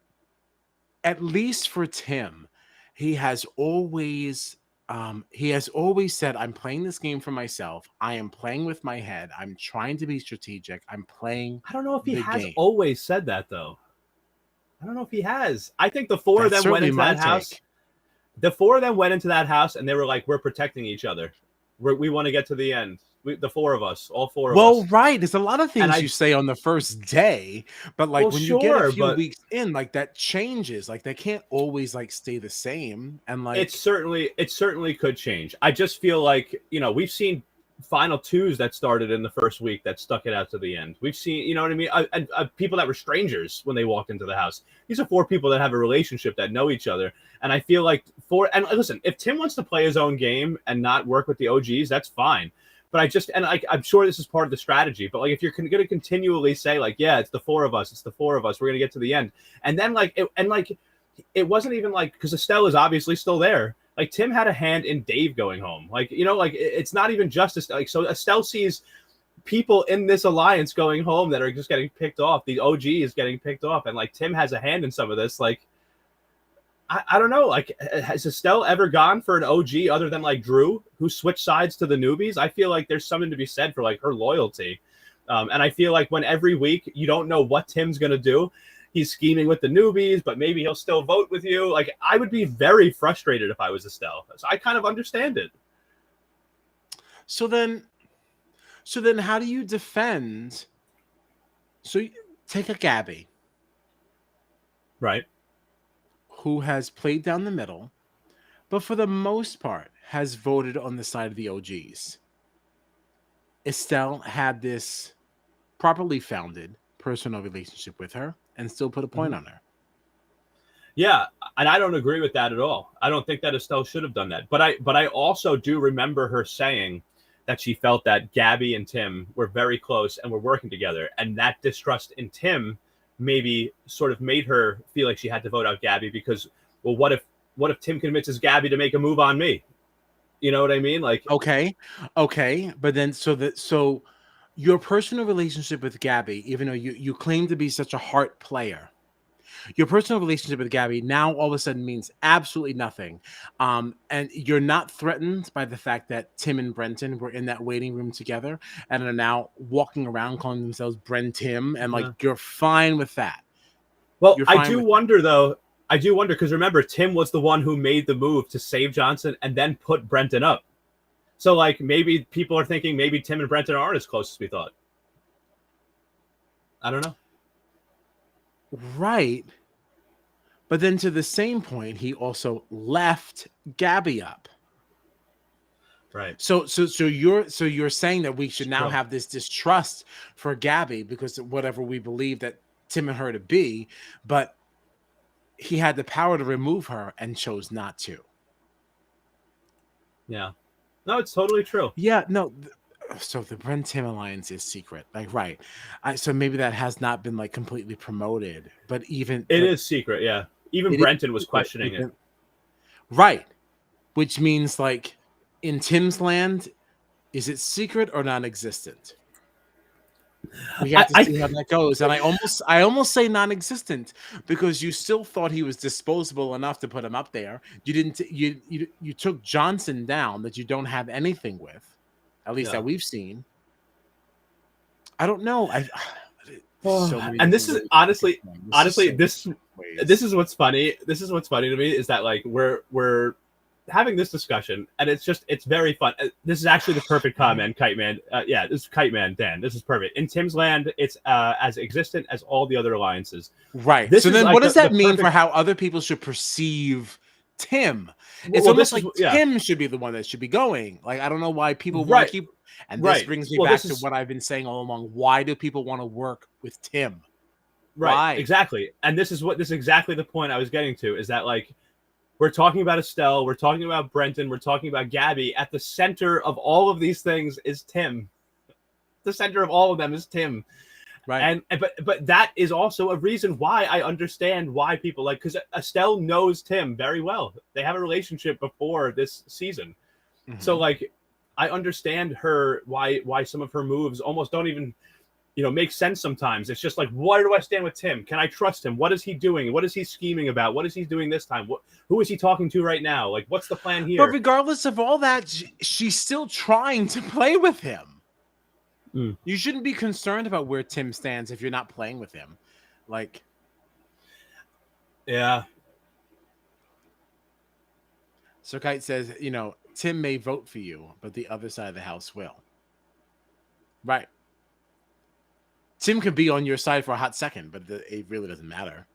at least for Tim, he has always said, I'm playing this game for myself. I am playing with my head. I'm trying to be strategic. I'm playing I don't know if he the has game. always said that though. I don't know if he has. I think the four of That's them went certainly into my that house. take. The four of them went into that house and they were like, "We're protecting each other. We want to get to the end. The four of us, all four of Well, us." right. There's a lot of And things you say on the first day, but well, like when you get a sure, few but weeks in, like that changes. Like they can't always like stay the same. And like it certainly could change. I just feel like we've seen final twos that started in the first week that stuck it out to the end. We've seen, you know what I mean, people that were strangers when they walked into the house. These are four people that have a relationship that know each other, and I feel like and listen, if Tim wants to play his own game and not work with the OGs, that's fine. But I'm sure this is part of the strategy. But like, if you're going to continually say like, yeah, it's the four of us, we're going to get to the end, and then it wasn't even like because Estelle is obviously still there. Like Tim had a hand in Dave going home. Like like it's not even just like so. Estelle sees people in this alliance going home that are just getting picked off. The OG is getting picked off, and like Tim has a hand in some of this. Like I don't know. Like has Estelle ever gone for an OG other than like Drew, who switched sides to the newbies? I feel like there's something to be said for like her loyalty. And I feel like when every week you don't know what Tim's gonna do. He's scheming with the newbies, but maybe he'll still vote with you. Like I would be very frustrated if I was Estelle. So I kind of understand it. so then how do you defend? So take a Gabby, Right. who has played down the middle, but for the most part has voted on the side of the OGs. Estelle had this properly founded personal relationship with her and still put a point on her. Yeah, and I don't agree with that at all. I don't think that Estelle should have done that. But I also do remember her saying that she felt that Gabby and Tim were very close and were working together, and that distrust in Tim maybe sort of made her feel like she had to vote out Gabby because, well, what if Tim convinces Gabby to make a move on me? You know what I mean? Like, Okay, but then so your personal relationship with Gabby, even though you claim to be such a heart player, your personal relationship with Gabby now all of a sudden means absolutely nothing. And you're not threatened by the fact that Tim and Brenton were in that waiting room together and are now walking around calling themselves Bren Tim, and like you're fine with that. well, You're I fine do with wonder though. I do wonder because remember, Tim was the one who made the move to save Johnson and then put Brenton up. So like maybe people are thinking maybe Tim and Brenton aren't as close as we thought. I don't know. that. Right. But then to the same point, he also left Gabby up. Right. So you're saying that we should now True. have this distrust for Gabby because of whatever we believe that Tim and her to be, but he had the power to remove her and chose not to. Yeah. No, it's totally true. Yeah, no. So the Bren Tim alliance is secret, like right. So maybe that has not been like completely promoted, but It is secret, yeah. Even it is Brenton was secret, questioning it. right? Which means like in Tim's land, is it secret or non-existent? We have to see how that goes. And I almost say non-existent because you still thought he was disposable enough to put him up there. You didn't you took Johnson down that you don't have anything with, at least that we've seen. I don't know. So and this is honestly this is what's funny. This is what's funny to me is that like we're having this discussion and it's very fun. This is actually the perfect comment, Kite Man. Yeah, this is Kite Man Dan. This is perfect. In Tim's land, it's as existent as all the other alliances. Right. This so then like what does that mean for how other people should perceive Tim? It's almost like Tim should be the one that should be going. Like I don't know why people want to keep. And this brings me back to what I've been saying all along. Why do people want to work with Tim? Right. Why? Exactly. And this is exactly the point I was getting to is that like we're talking about Estelle, we're talking about Brenton, we're talking about Gabby. At the center of all of these things is Tim. The center of all of them is Tim. Right. But that is also a reason why I understand why people like because Estelle knows Tim very well. They have a relationship before this season. Mm-hmm. So like I understand her why some of her moves almost don't even make sense sometimes. It's just like, where do I stand with Tim? Can I trust him? What is he doing? What is he scheming about? What is he doing this time? Who is he talking to right now? Like, what's the plan here? But regardless of all that, she's still trying to play with him. You shouldn't be concerned about where Tim stands if you're not playing with him. Like, yeah. So Kite says, Tim may vote for you, but the other side of the house will. Right. Tim could be on your side for a hot second, but it really doesn't matter.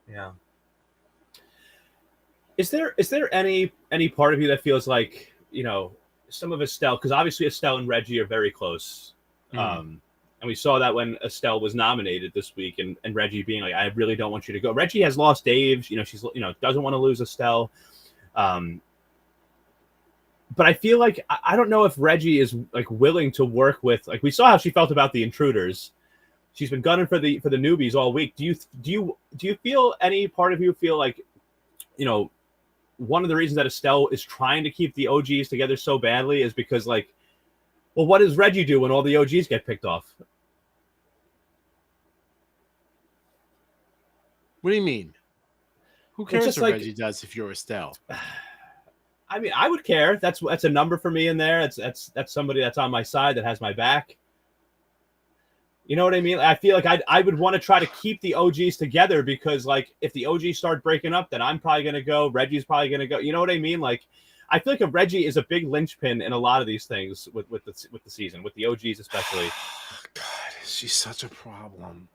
Yeah. Is there any part of you that feels like, some of Estelle, because obviously Estelle and Reggie are very close. And we saw that when Estelle was nominated this week and Reggie being like, I really don't want you to go. Reggie has lost Dave, she's, doesn't want to lose Estelle. But I feel like I don't know if Reggie is like willing to work with, like we saw how she felt about the intruders. She's been gunning for the newbies all week. Do you feel any part of you feel like, one of the reasons that Estelle is trying to keep the OGs together so badly is because like, well, what does Reggie do when all the OGs get picked off? What do you mean? Who cares what like, Reggie does if you're Estelle? I mean, I would care. That's a number for me in there. That's somebody that's on my side that has my back. You know what I mean? I feel like I would want to try to keep the OGs together because, like, if the OGs start breaking up, then I'm probably going to go. Reggie's probably going to go. You know what I mean? Like, I feel like Reggie is a big linchpin in a lot of these things with the season, with the OGs especially. God, she's such a problem.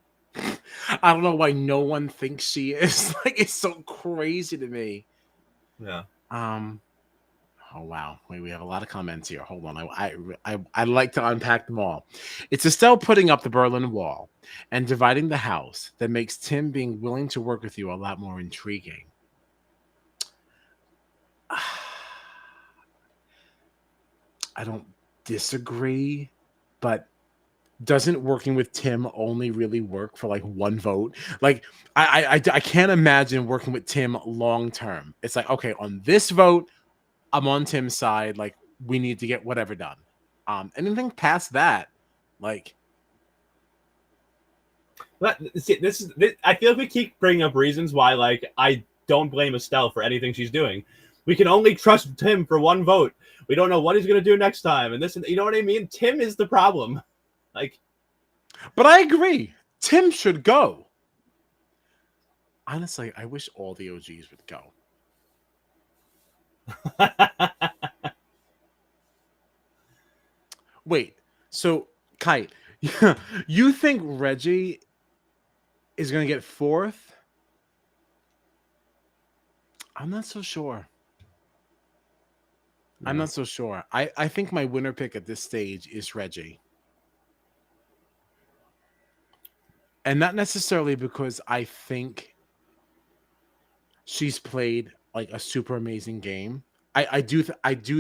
I don't know why no one thinks she is. Like, it's so crazy to me. Yeah. Oh, wow. Wait, we have a lot of comments here. Hold on. I'd like to unpack them all. It's Estelle putting up the Berlin Wall and dividing the house that makes Tim being willing to work with you a lot more intriguing. I don't disagree, but doesn't working with Tim only really work for like one vote? Like I can't imagine working with Tim long term. It's like, okay, on this vote, I'm on Tim's side. Like, we need to get whatever done. Anything past that, like, But see, I feel like we keep bringing up reasons why, like, I don't blame Estelle for anything she's doing. We can only trust Tim for one vote. We don't know what he's going to do next time, and this, and you know what I mean. Tim is the problem. Like, but I agree. Tim should go. Honestly, I wish all the OGs would go. Wait, so Kite, you think Reggie is going to get fourth? I'm not so sure. Yeah. I'm not so sure. I think my winner pick at this stage is Reggie. And not necessarily because I think she's played like a super amazing game. I do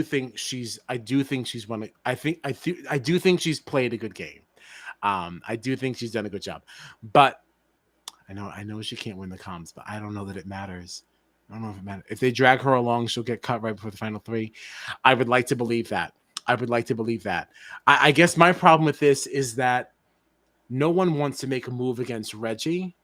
think she's one. I do think she's played a good game. I do think she's done a good job. But I know she can't win the comms, but I don't know that it matters. I don't know if it matters. If they drag her along, she'll get cut right before the final three. I would like to believe that. I guess my problem with this is that no one wants to make a move against Reggie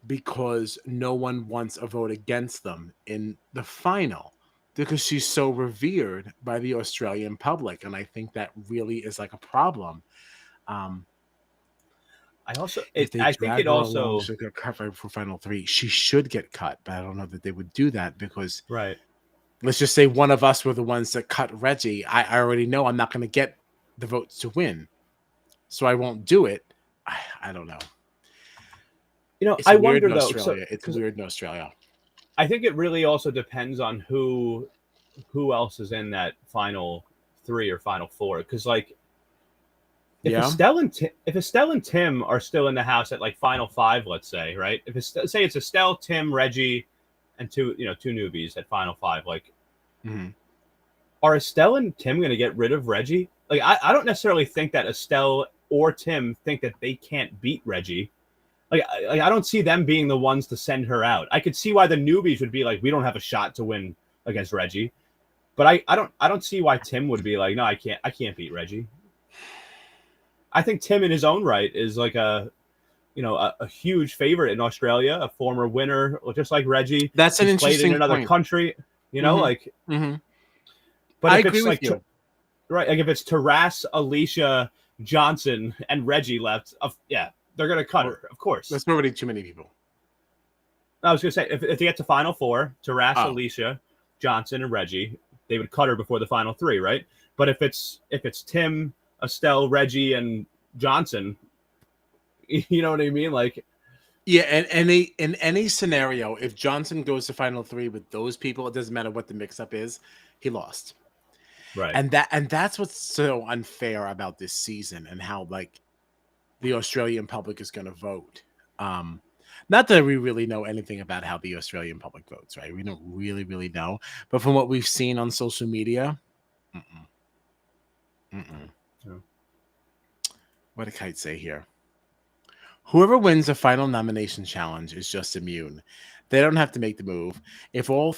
because no one wants a vote against them in the final because she's so revered by the Australian public. And I think that really is like a problem. I also, if they I drag think it her also along, she'll get cut right for final three. She should get cut, but I don't know that they would do that because right. let's just say one of us were the ones that cut Reggie. I already know I'm not going to get the votes to win, so I won't do it. I don't know. You know, It's I weird wonder in though. Australia. It's weird in Australia. I think it really also depends on who else is in that final three or final four. Because like, if Estelle and Tim are still in the house at like final five, let's say, right? If it's say it's Estelle, Tim, Reggie, and two newbies at final five, like, are Estelle and Tim going to get rid of Reggie? Like, I don't necessarily think that Estelle or Tim think that they can't beat Reggie. Like I don't see them being the ones to send her out. I could see why the newbies would be like, we don't have a shot to win against Reggie, but I don't see why Tim would be like, no, I can't beat Reggie. I think Tim in his own right is like a huge favorite in Australia, a former winner, just like Reggie. That's an interesting played in another point. country, like. But I if agree it's with like you. Right, like if it's Taras, Alicia, Johnson, and Reggie left, they're gonna cut her, of course. That's already too many people. I was gonna say if they get to final four, Taras, Alicia, Johnson, and Reggie, they would cut her before the final three, right? But if it's Tim, Estelle, Reggie, and Johnson, you know what I mean? Like, yeah, and in any scenario, if Johnson goes to final three with those people, it doesn't matter what the mix-up is, he lost. right. And that's what's so unfair about this season and how like the Australian public is going to vote. Not that we really know anything about how the Australian public votes, right? We don't really know. But from what we've seen on social media, what did Kite say here? Whoever wins the final nomination challenge is just immune. They don't have to make the move. If all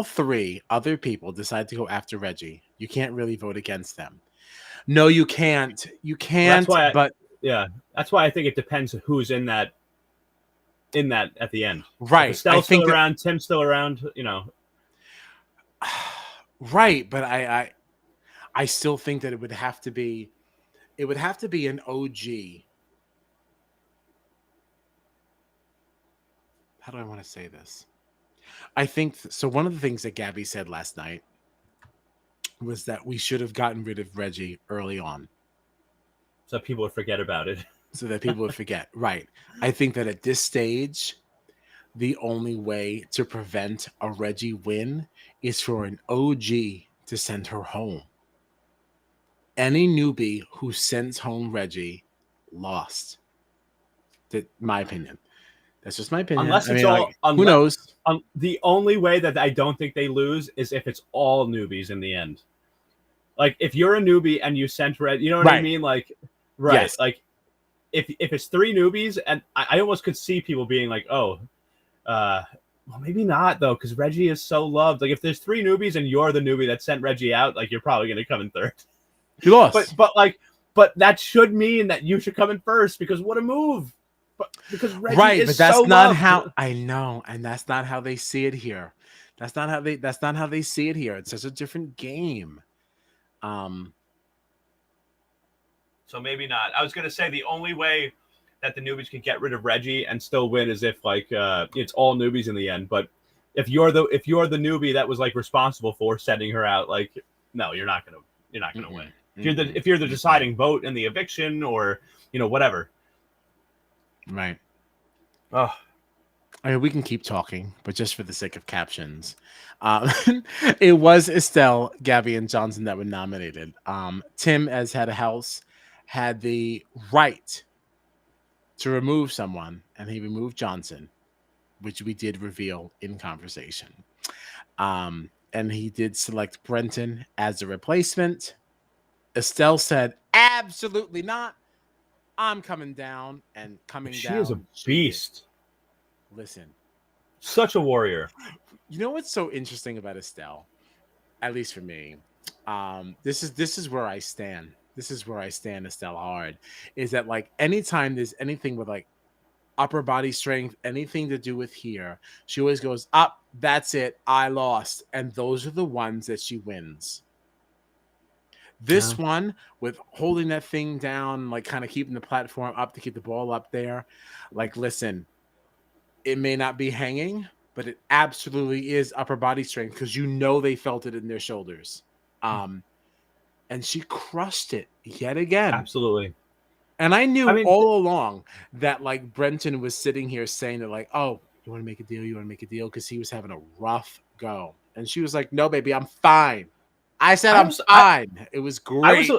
three other people decide to go after Reggie, you can't really vote against them. No, you can't. You can't. That's why I think it depends who's in that at the end. Right. If Estelle's still around, Tim's still around, Right, but I still think that it would have to be an OG. How do I want to say this? I think so. One of the things that Gabby said last night was that we should have gotten rid of Reggie early on, so people would forget about it. So that people would forget. Right. I think that at this stage, the only way to prevent a Reggie win is for an OG to send her home. Any newbie who sends home Reggie lost. That's my opinion. That's just my opinion. Unless it's who knows? The only way that I don't think they lose is if it's all newbies in the end. Like if you're a newbie and you sent Red, you know what I Right. mean? Like, right. Yes. Like if it's 3 newbies, and I almost could see people being like, oh, well, maybe not though, because Reggie is so loved. Like if there's 3 newbies and you're the newbie that sent Reggie out, like you're probably gonna come in third. You lost. But that should mean that you should come in first, because what a move. But because Reggie Right, is but that's so not loved. how I know, and that's not how they see it here. That's not how they see it here. It's such a different game. So maybe not. I was gonna say the only way that the newbies can get rid of Reggie and still win is if like it's all newbies in the end. But if you're the newbie that was like responsible for sending her out, like no, you're not gonna win. If you're the deciding vote in the eviction, or whatever. Right. Oh, I mean, we can keep talking, but just for the sake of captions, it was Estelle, Gabby, and Johnson that were nominated. Tim, as head of house, had the right to remove someone, and he removed Johnson, which we did reveal in conversation. And he did select Brenton as a replacement. Estelle said, absolutely not. I'm coming down, and coming she down. is a beast. Listen, such a warrior. You know what's so interesting about Estelle, at least for me, this is where I stand. This is where I stand Estelle hard, is that like anytime there's anything with like upper body strength, anything to do with here, she always goes up. That's it. I lost. And those are the ones that she wins. This one with holding that thing down, like kind of keeping the platform up to keep the ball up there. Like, listen, it may not be hanging, but it absolutely is upper body strength, because they felt it in their shoulders. And she crushed it yet again. Absolutely. And I knew all along that like Brenton was sitting here saying that like, oh, you want to make a deal? You want to make a deal? Because he was having a rough go. And she was like, no, baby, I'm fine. I said I'm fine. It was great.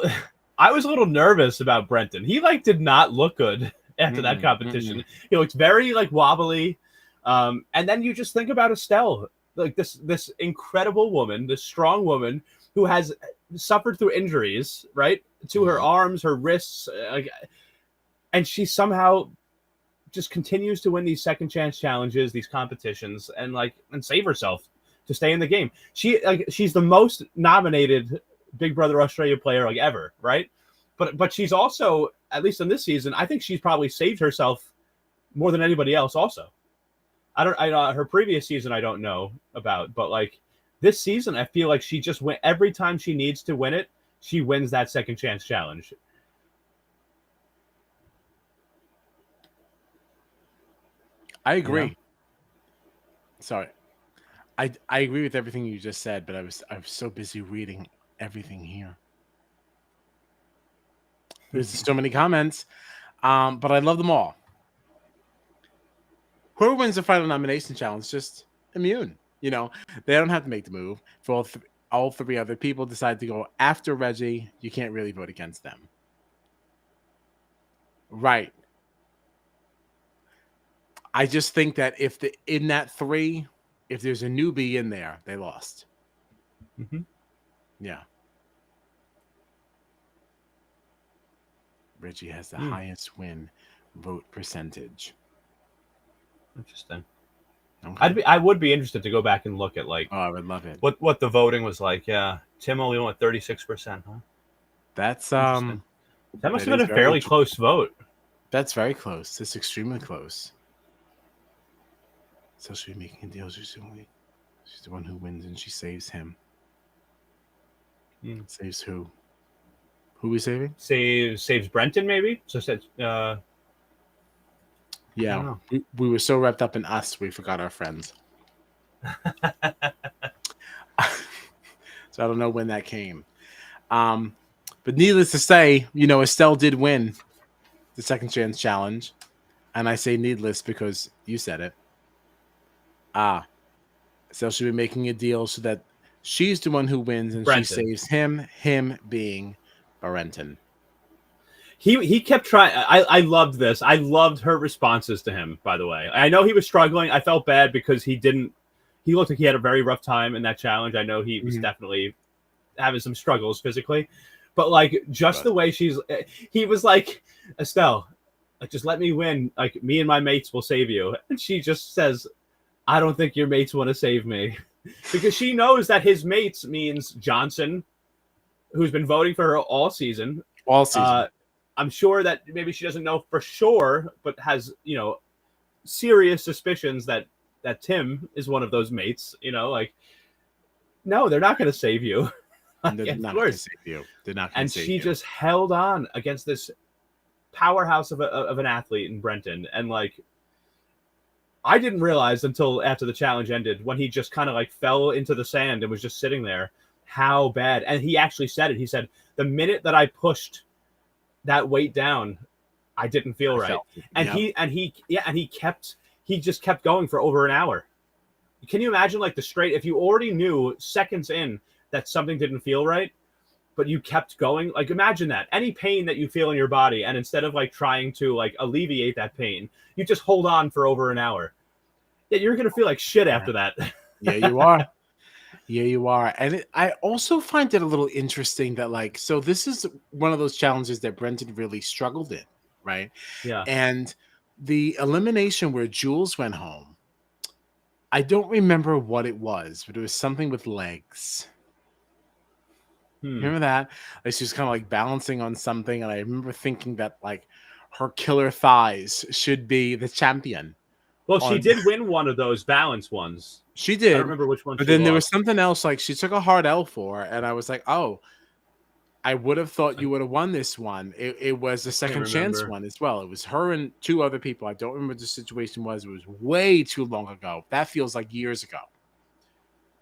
I was a little nervous about Brenton. He like did not look good after that competition. He looked very like wobbly. And then you just think about Estelle, like this incredible woman, this strong woman who has suffered through injuries, right, to her arms, her wrists, and she somehow just continues to win these second chance challenges, these competitions, and save herself to stay in the game. She's the most nominated Big Brother Australia player ever, right? But she's also, at least in this season, I think she's probably saved herself more than anybody else. Also, her previous season I don't know about, but like this season I feel like she just went every time she needs to win it. She wins that second chance challenge. I agree. Sorry. I agree with everything you just said, but I was so busy reading everything here. There's so many comments, but I love them all. Whoever wins the final nomination challenge, just immune. They don't have to make the move. For all three other people decide to go after Reggie, you can't really vote against them. Right. I just think that in that 3, if there's a newbie in there, they lost. Mm-hmm. Yeah. Reggie has the highest win vote percentage. Interesting. Okay. I would be interested to go back and look at oh, I would love it. What the voting was like. Yeah, Tim only won 36%. Huh? That's that must have been a fairly close vote. That's very close. It's extremely close. So she's making deals recently. She's the one who wins, and she saves him. Saves who? Who we saving? Saves Brenton, maybe. So said. Yeah, we were so wrapped up in us, we forgot our friends. So I don't know when that came. But needless to say, Estelle did win the second chance challenge. And I say needless because you said it. Estelle should be making a deal so that she's the one who wins, and Brenton. She saves him being Brenton. He kept trying. I loved this. I loved her responses to him, by the way. I know he was struggling. I felt bad because he looked like he had a very rough time in that challenge. I know he was definitely having some struggles physically, but like just the way he was like, Estelle, like just let me win. Like me and my mates will save you. And she just says, I don't think your mates want to save me, because she knows that his mates means Johnson, who's been voting for her all season. All season. I'm sure that maybe she doesn't know for sure, but has, serious suspicions that Tim is one of those mates. Like, no, they're not going to save you. They're not going to save you. They're not going to save you. And she just held on against this powerhouse of an athlete in Brenton. And like, I didn't realize until after the challenge ended, when he just kind of like fell into the sand and was just sitting there, how bad. And he actually said it. He said, the minute that I pushed that weight down, I didn't feel right. And he just kept going for over an hour. Can you imagine like if you already knew seconds in that something didn't feel right, but you kept going? Like, imagine that. Any pain that you feel in your body, and instead of like trying to like alleviate that pain, you just hold on for over an hour. Yeah, you're going to feel like shit after that. Yeah, you are. Yeah, you are. And I also find it a little interesting that, like, so this is one of those challenges that Brenton really struggled in, right? Yeah. And the elimination where Jules went home, I don't remember what it was, but it was something with legs. Remember that? Like, she was kind of like balancing on something, and I remember thinking that like her killer thighs should be the champion. Well, she did win one of those balance ones. She did. I don't remember which one. But then there was something else, like she took a hard L for, and I was like, oh, I would have thought you would have won this one. It was the second chance one as well. It was her and two other people. I don't remember what the situation was. It was way too long ago. That feels like years ago.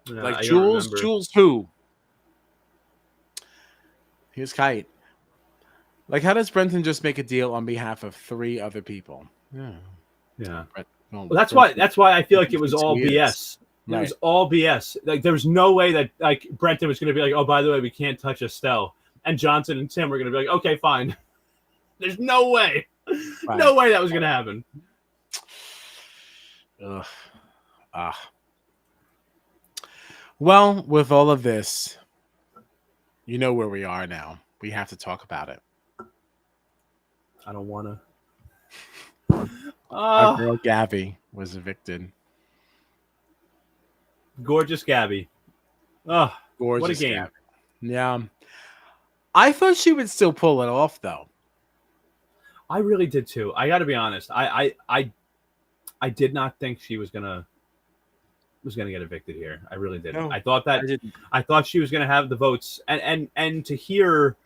Yeah, like Jules who? Here's Kite. Like, how does Brenton just make a deal on behalf of three other people? Yeah. Well, that's why I feel like it was all BS. It was all BS. Like, there was no way that like Brenton was going to be like, oh, by the way, we can't touch Estelle, and Johnson and Tim were going to be like, okay, fine. There's no way, no way that was going to happen. Well, with all of this, you know where we are now. We have to talk about it. I don't want to. Our girl Gabby was evicted. Gorgeous Gabby. Oh, gorgeous! What a game! Gabby. Yeah, I thought she would still pull it off, though. I really did too. I got to be honest. I did not think she was gonna get evicted here. I really didn't. No, I thought she was gonna have the votes, and to hear,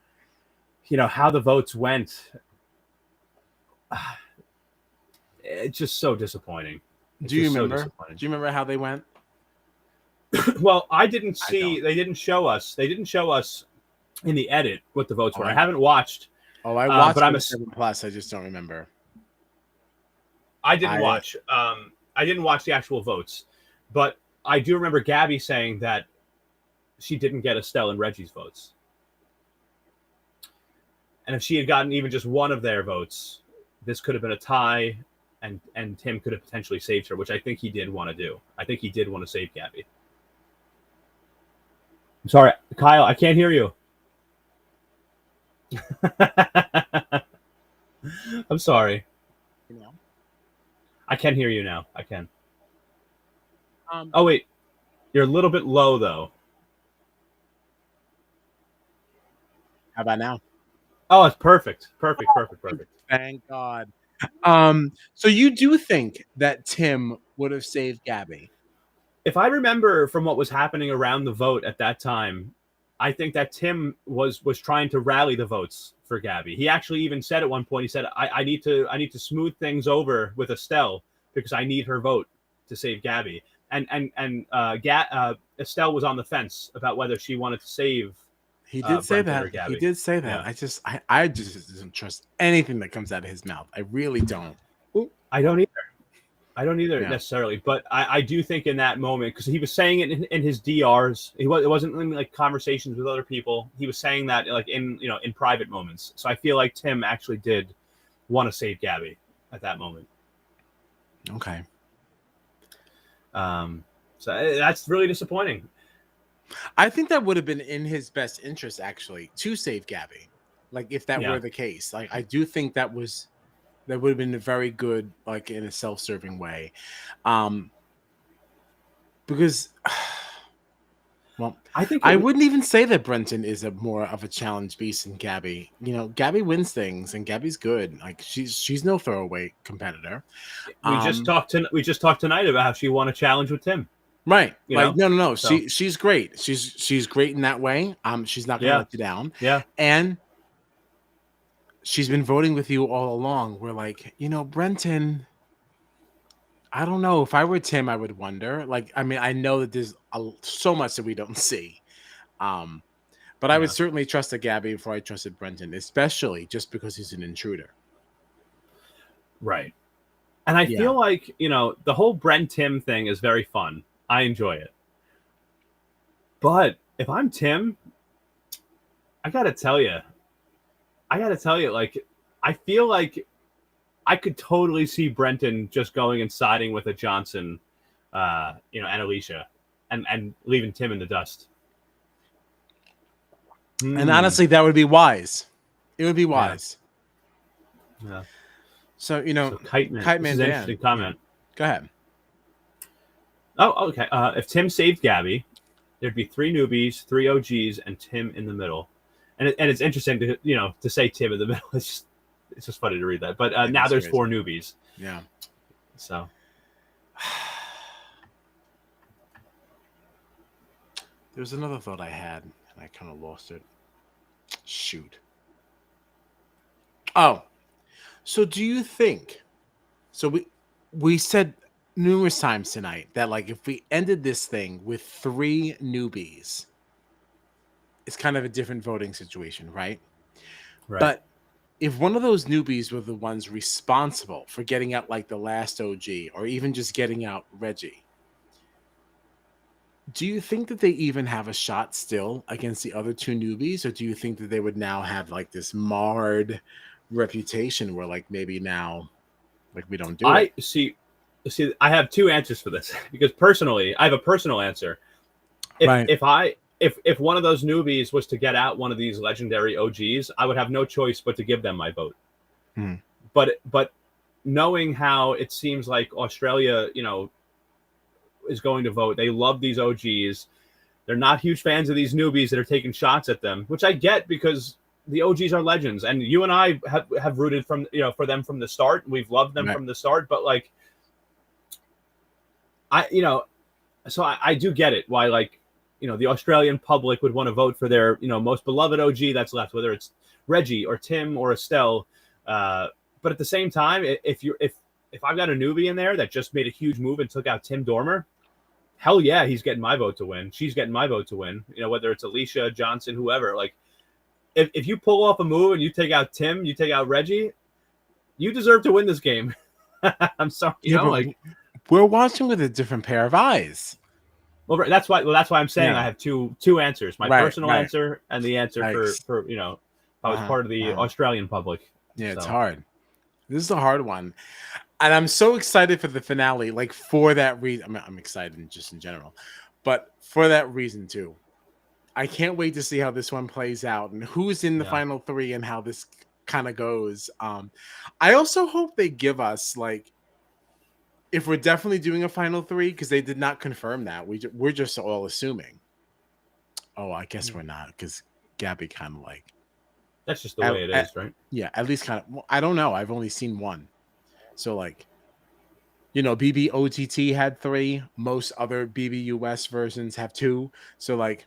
how the votes went. It's just so disappointing. Do you remember? Do you remember how they went? Well, I didn't see. They didn't show us. They didn't show us in the edit what the votes were. I haven't watched. Oh, I watched, but I'm a 7+. I just don't remember. I didn't watch. I didn't watch the actual votes, but I do remember Gabby saying that she didn't get Estelle and Reggie's votes, and if she had gotten even just one of their votes, this could have been a tie. And Tim could have potentially saved her, which I think he did want to do. I think he did want to save Gabby. I'm sorry, Kyle, I can't hear you. I'm sorry. I can hear you now. I can. Oh, wait. You're a little bit low, though. How about now? Oh, it's perfect. Perfect. Thank God. So you do think that Tim would have saved Gabby? If I remember from what was happening around the vote at that time, I think that Tim was trying to rally the votes for Gabby. He actually even said at one point, he said, I need to smooth things over with Estelle because I need her vote to save Gabby. And Estelle was on the fence about whether she wanted to save. He did say that. He did say that. Yeah. I just don't trust anything that comes out of his mouth. I really don't. I don't either necessarily. But I do think in that moment, because he was saying it in his DRs, it wasn't in like conversations with other people. He was saying that like in private moments. So I feel like Tim actually did want to save Gabby at that moment. Okay. So that's really disappointing. I think that would have been in his best interest, actually, to save Gabby. Like, if that Yeah. were the case, like, I do think that would have been very good, like in a self-serving way, um, because, well, I think I wouldn't even say that Brenton is a more of a challenge beast than Gabby. Gabby wins things, and Gabby's good. Like, she's no throwaway competitor. Um, we just talked tonight about how she won a challenge with Tim. right? You Like, know, no. so She's great. She's great in that way. She's not gonna yeah, let you down, yeah, and she's been voting with you all along. We're like, Brenton. I don't know. If I were Tim, I would wonder. Like, I mean, I know that there's so much that we don't see. Um, but I would yeah, certainly trust a Gabby before I trusted Brenton, especially just because he's an intruder. right. And I Yeah. feel like the whole Brent Tim thing is very fun. I enjoy it. But if I'm Tim, I gotta tell you, like, I feel like I could totally see Brenton just going and siding with a Johnson, and Alicia, and leaving Tim in the dust. And honestly, that would be wise. It would be Yeah, wise. yeah. So, So Kite Man, Kite this Man is an Dan. interesting comment. Go ahead. Oh, okay. If Tim saved Gabby, there'd be 3 newbies, 3 OGs, and Tim in the middle. And it's interesting to say Tim in the middle. It's just funny to read that. But now there's crazy. 4 newbies. Yeah. So There's another thought I had, and I kind of lost it. Shoot. Oh, so do you think? So we said numerous times tonight that, like, if we ended this thing with 3 newbies, it's kind of a different voting situation, right? right. But if one of those newbies were the ones responsible for getting out, like, the last OG, or even just getting out Reggie, do you think that they even have a shot still against the other 2 newbies, or do you think that they would now have, like, this marred reputation where, like, maybe now, like, we don't do it? I see. I have 2 answers for this because personally, I have a personal answer. Right. If one of those newbies was to get out one of these legendary OGs, I would have no choice but to give them my vote. Hmm. But knowing how it seems like Australia, is going to vote, they love these OGs. They're not huge fans of these newbies that are taking shots at them, which I get because the OGs are legends, and you and I have rooted for them from the start. We've loved them from the start, but like, so I do get it why, like, the Australian public would want to vote for their most beloved OG that's left, whether it's Reggie or Tim or Estelle. But at the same time, if I've got a newbie in there that just made a huge move and took out Tim Dormer, hell yeah, he's getting my vote to win. She's getting my vote to win. Whether it's Alicia, Johnson, whoever. Like, if you pull off a move and you take out Tim, you take out Reggie, you deserve to win this game. I'm sorry, we're watching with a different pair of eyes. Well, that's why I'm saying I have two answers: my personal answer and the answer for if I was part of the Australian public. Yeah, it's hard. This is a hard one. And I'm so excited for the finale, like, for that reason. I mean, I'm excited just in general, but for that reason too. I can't wait to see how this one plays out and who's in the final 3 and how this kind of goes. I also hope they give us, like, if we're definitely doing a final 3, because they did not confirm that. We're just all assuming. Oh, I guess we're not, because Gabby kind of, like, that's just the way it is, right? Yeah, at least kind of. Well, I don't know. I've only seen 1. So, like, BBOTT had 3. Most other BBUS versions have 2. So, like,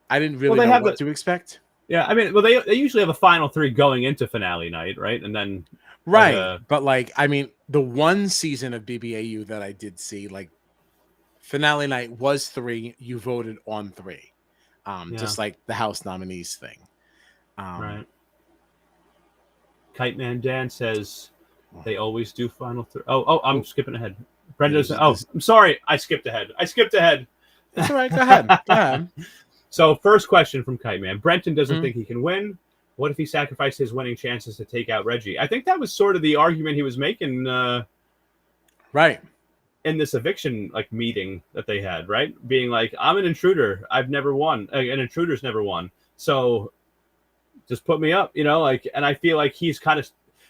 I didn't really know what to expect. Yeah, I mean, well, they usually have a final 3 going into finale night, right? And then but, like, I mean, the one season of BBAU that I did see, like, finale night was 3. You voted on 3, just like the House nominees thing. Right. Kite Man Dan says they always do final 3. Oh, I'm skipping ahead. Brenda says, I'm sorry, I skipped ahead. That's all right. Go ahead. So, first question from Kite Man. Brenton doesn't think he can win. What if he sacrificed his winning chances to take out Reggie? I think that was sort of the argument he was making. Right. in this eviction like meeting that they had, right? Being like, I'm an intruder. I've never won. An intruder's never won. So just put me up, like, and I feel like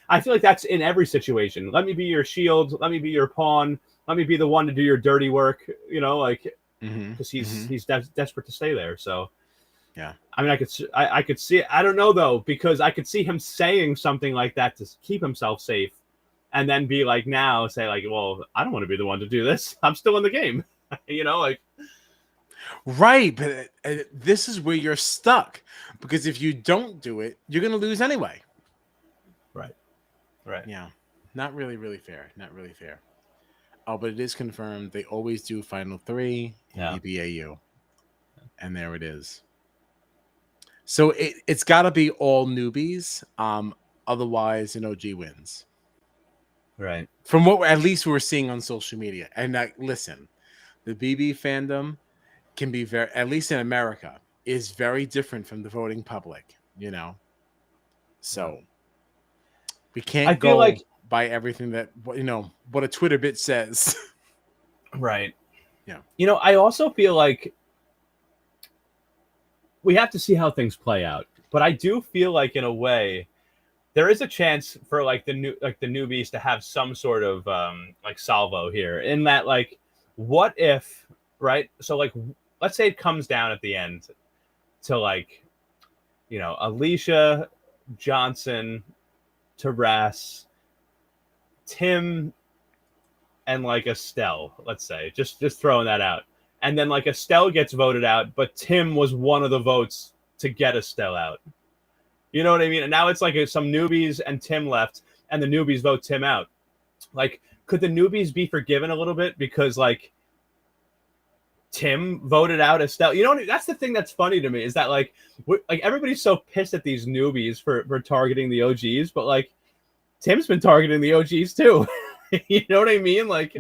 I feel like that's in every situation. Let me be your shield. Let me be your pawn. Let me be the one to do your dirty work, like, because he's desperate to stay there. So, yeah. I mean, I could see it. I don't know though, because I could see him saying something like that to keep himself safe, and then be like, now say like, well, I don't want to be the one to do this. I'm still in the game, like. Right, but this is where you're stuck, because if you don't do it, you're going to lose anyway. Right. Right. Yeah. Not really fair. Not really fair. Oh, but it is confirmed. They always do Final 3 in Yeah. BBAU. And there it is. So it's got to be all newbies. Otherwise, an OG wins. Right. From what at least we're seeing on social media. And listen, the BB fandom can be very, at least in America, is very different from the voting public, So we can't I feel go like by everything that, what a Twitter bit says. right. Yeah. I also feel like we have to see how things play out. But I do feel like in a way there is a chance for like the newbies to have some sort of like salvo here, in that like, what if, right? So like, let's say it comes down at the end to like, Alicia, Johnson, Taras, Tim, and like Estelle, let's say, just throwing that out. And then like Estelle gets voted out, but Tim was one of the votes to get Estelle out. You know what I mean? And now it's like some newbies and Tim left, and the newbies vote Tim out. Like, could the newbies be forgiven a little bit because like Tim voted out Estelle? That's the thing that's funny to me, is that like everybody's so pissed at these newbies for targeting the OGs, but like Tim's been targeting the OGs too. You know what I mean? Like,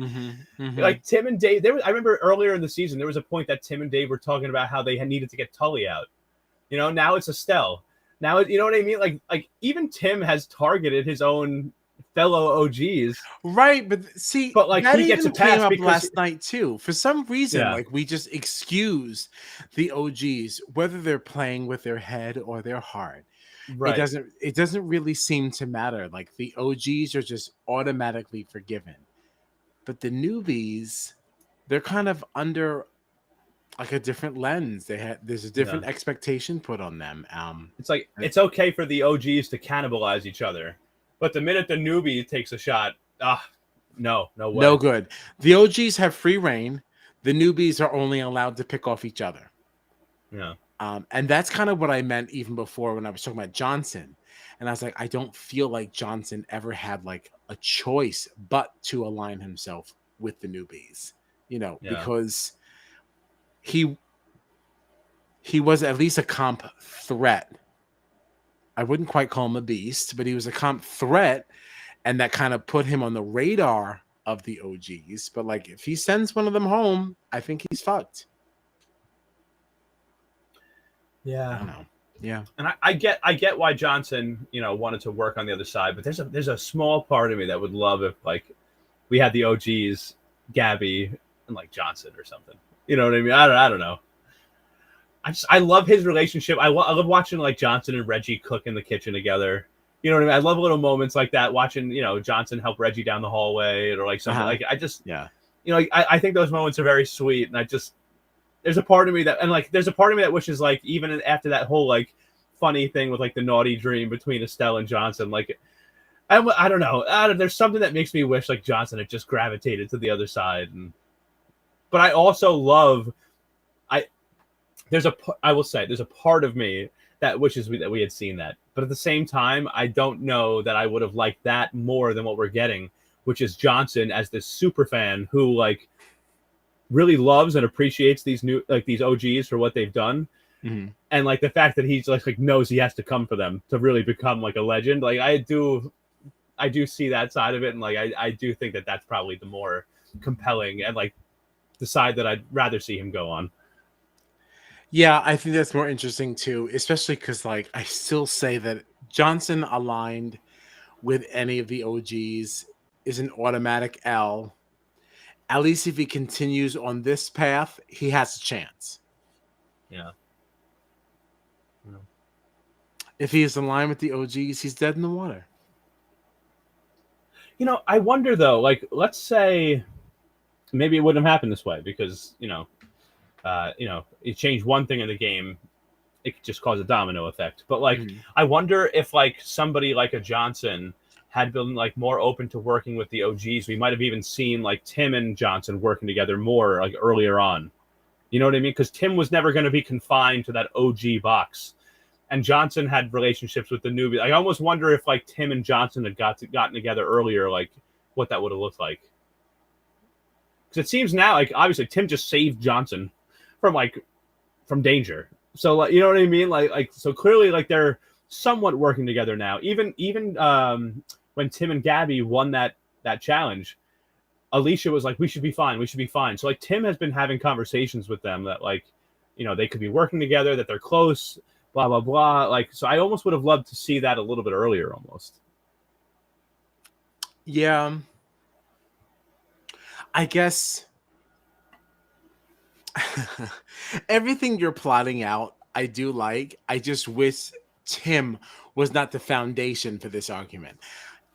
like Tim and Dave. I remember earlier in the season there was a point that Tim and Dave were talking about how they had needed to get Tully out. Now it's Estelle. Now, you know what I mean? Like even Tim has targeted his own fellow OGs. Right, but see, but like that he gets even a pass came up because last night too. For some reason, Yeah. like we just excuse the OGs, whether they're playing with their head or their heart. right. It doesn't really seem to matter. Like the OGs are just automatically forgiven. But the newbies, they're kind of under like a different lens. There's a different expectation put on them. It's like it's okay for the OGs to cannibalize each other, but the minute the newbie takes a shot, no way. No good. The OGs have free reign. The newbies are only allowed to pick off each other. Yeah. And that's kind of what I meant even before when I was talking about Johnson. And I was like, I don't feel like Johnson ever had like a choice but to align himself with the newbies, because he was at least a comp threat. I wouldn't quite call him a beast, but he was a comp threat, and that kind of put him on the radar of the OGs. But like, if he sends one of them home, I think he's fucked. Yeah. I don't know. Yeah. And I get why Johnson, wanted to work on the other side, but there's a small part of me that would love if like we had the OGs, Gabby and like Johnson or something. You know what I mean? I don't know. I love his relationship. I love watching like Johnson and Reggie cook in the kitchen together. You know what I mean? I love little moments like that. Watching Johnson help Reggie down the hallway, or like something like I think those moments are very sweet, and there's a part of me that wishes like even after that whole like funny thing with like the naughty dream between Estelle and Johnson, like I don't know, there's something that makes me wish like Johnson had just gravitated to the other side. But I also love I will say there's a part of me that wishes that we had seen that, but at the same time I don't know that I would have liked that more than what we're getting, which is Johnson as this super fan who like really loves and appreciates these OGs for what they've done. Mm-hmm. And like the fact that he's like knows he has to come for them to really become like a legend. Like I do see that side of it, and like I do think that that's probably the more compelling and like the side that I'd rather see him go on. Yeah, I think that's more interesting too, especially because like I still say that Johnson aligned with any of the OGs is an automatic L. At least if he continues on this path, he has a chance. Yeah. If he is in line with the OGs, he's dead in the water. I wonder though, like, let's say maybe it wouldn't have happened this way because, you change one thing in the game, it could just cause a domino effect. But like, I wonder if like somebody like a Johnson had been like more open to working with the OGs, we might have even seen like Tim and Johnson working together more like earlier on. You know what I mean? Because Tim was never going to be confined to that OG box, and Johnson had relationships with the newbie. I almost wonder if like Tim and Johnson had gotten together earlier, like what that would have looked like. Because it seems now like obviously Tim just saved Johnson from danger. So like, you know what I mean? Like so clearly like they're somewhat working together now. Even when Tim and Gabby won that challenge, Alicia was like, we should be fine. We should be fine. So like Tim has been having conversations with them that like, they could be working together, that they're close, blah, blah, blah. Like, so I almost would have loved to see that a little bit earlier almost. Yeah. I guess everything you're plotting out, I do like. I just wish Tim was not the foundation for this argument.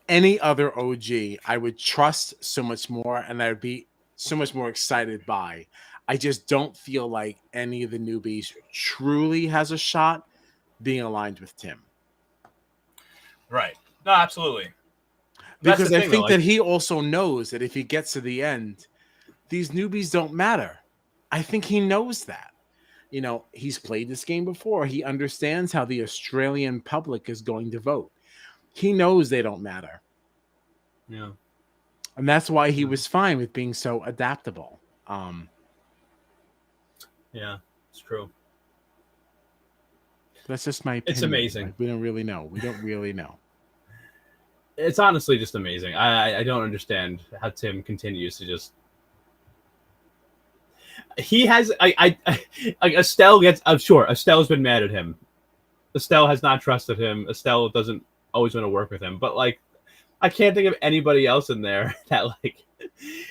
Any other OG, I would trust so much more and I would be so much more excited by. I just don't feel like any of the newbies truly has a shot being aligned with Tim. Right. No, absolutely. Because I think that he also knows that if he gets to the end, these newbies don't matter. I think he knows that. He's played this game before. He understands how the Australian public is going to vote. He knows they don't matter. Yeah. And that's why he was fine with being so adaptable. Yeah, it's true. That's just my opinion. It's amazing. Like, we don't really know. It's honestly just amazing. I don't understand how Tim continues to just. He has like Estelle gets. I'm sure Estelle's been mad at him. Estelle has not trusted him. Estelle doesn't always want to work with him. But like, I can't think of anybody else in there that like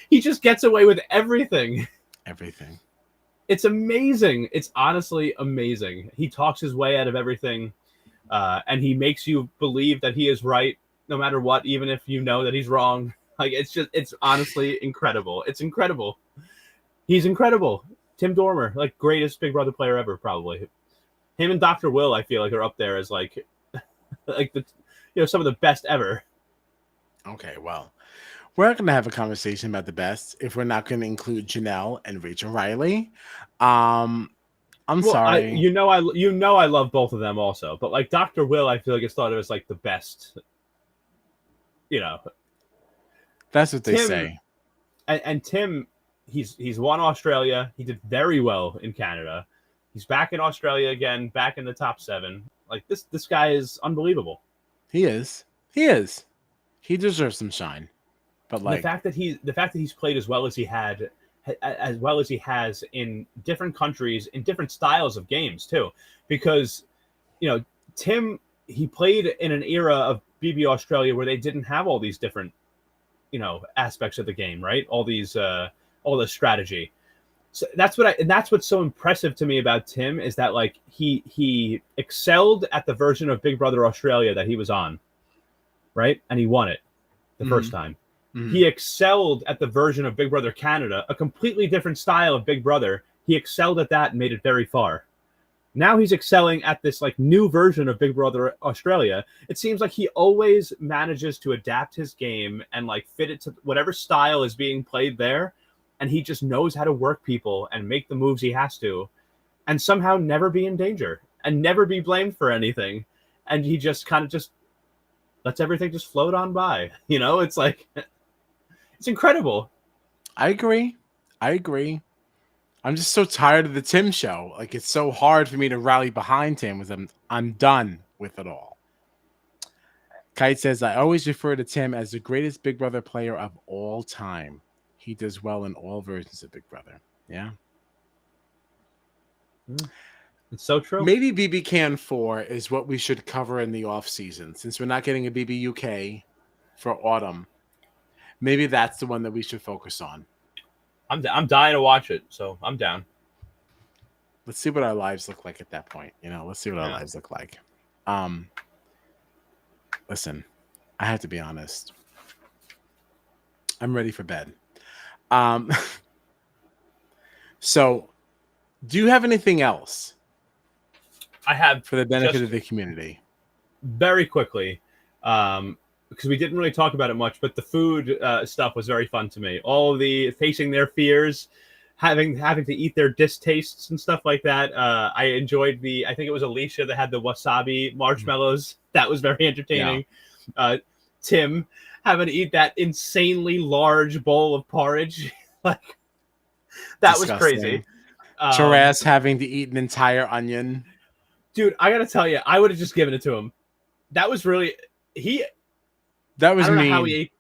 he just gets away with everything. Everything. It's amazing. It's honestly amazing. He talks his way out of everything, and he makes you believe that he is right no matter what, even if you know that he's wrong. Like it's honestly incredible. It's incredible. He's incredible. Tim Dormer, like greatest Big Brother player ever, probably. Him and Dr. Will, I feel like are up there as like some of the best ever. Okay, well, we're not going to have a conversation about the best if we're not going to include Janelle and Rachel Riley. I'm sorry. I love both of them also, but like Dr. Will, I feel like it's thought of as like the best. That's what they say. And Tim, he's won Australia. He did very well in Canada. He's back in Australia again, back in the top 7. Like this guy is unbelievable. He is. He deserves some shine. But like the fact that he's played as well as he has in different countries, in different styles of games too, because Tim, he played in an era of BB Australia where they didn't have all these different aspects of the game, right? All the strategy. So that's what's so impressive to me about Tim is that like he excelled at the version of Big Brother Australia that he was on, right? And he won it the first time. Mm-hmm. He excelled at the version of Big Brother Canada, a completely different style of Big Brother. He excelled at that and made it very far. Now he's excelling at this like new version of Big Brother Australia. It seems like he always manages to adapt his game and like fit it to whatever style is being played there. And he just knows how to work people and make the moves he has to and somehow never be in danger and never be blamed for anything. And he just kind of just lets everything just float on by. It's like, it's incredible. I agree. I'm just so tired of the Tim show. Like, it's so hard for me to rally behind him with him. I'm done with it all. Kite says, I always refer to Tim as the greatest Big Brother player of all time. He does well in all versions of Big Brother. Yeah. It's so true. Maybe BB Can 4 is what we should cover in the off season. Since we're not getting a BB UK for autumn, maybe that's the one that we should focus on. I'm dying to watch it, so I'm down. Let's see what our lives look like at that point. Let's see what our Yeah. lives look like. Um, Listen, I have to be honest. I'm ready for bed. Um, so do you have anything else I have for the benefit just of the community? very quickly, because we didn't really talk about it much, but the food stuff was very fun to me. All the facing their fears, having to eat their distastes and stuff like that. I enjoyed the. I think it was Alicia that had the wasabi marshmallows. That was very Yeah, entertaining. Uh, Tim having to eat that insanely large bowl of porridge, like that was crazy. disgusting. Um, Taras having to eat an entire onion. Dude, I gotta tell you, I would have just given it to him. That was really he. That I was don't know how he mean. ate.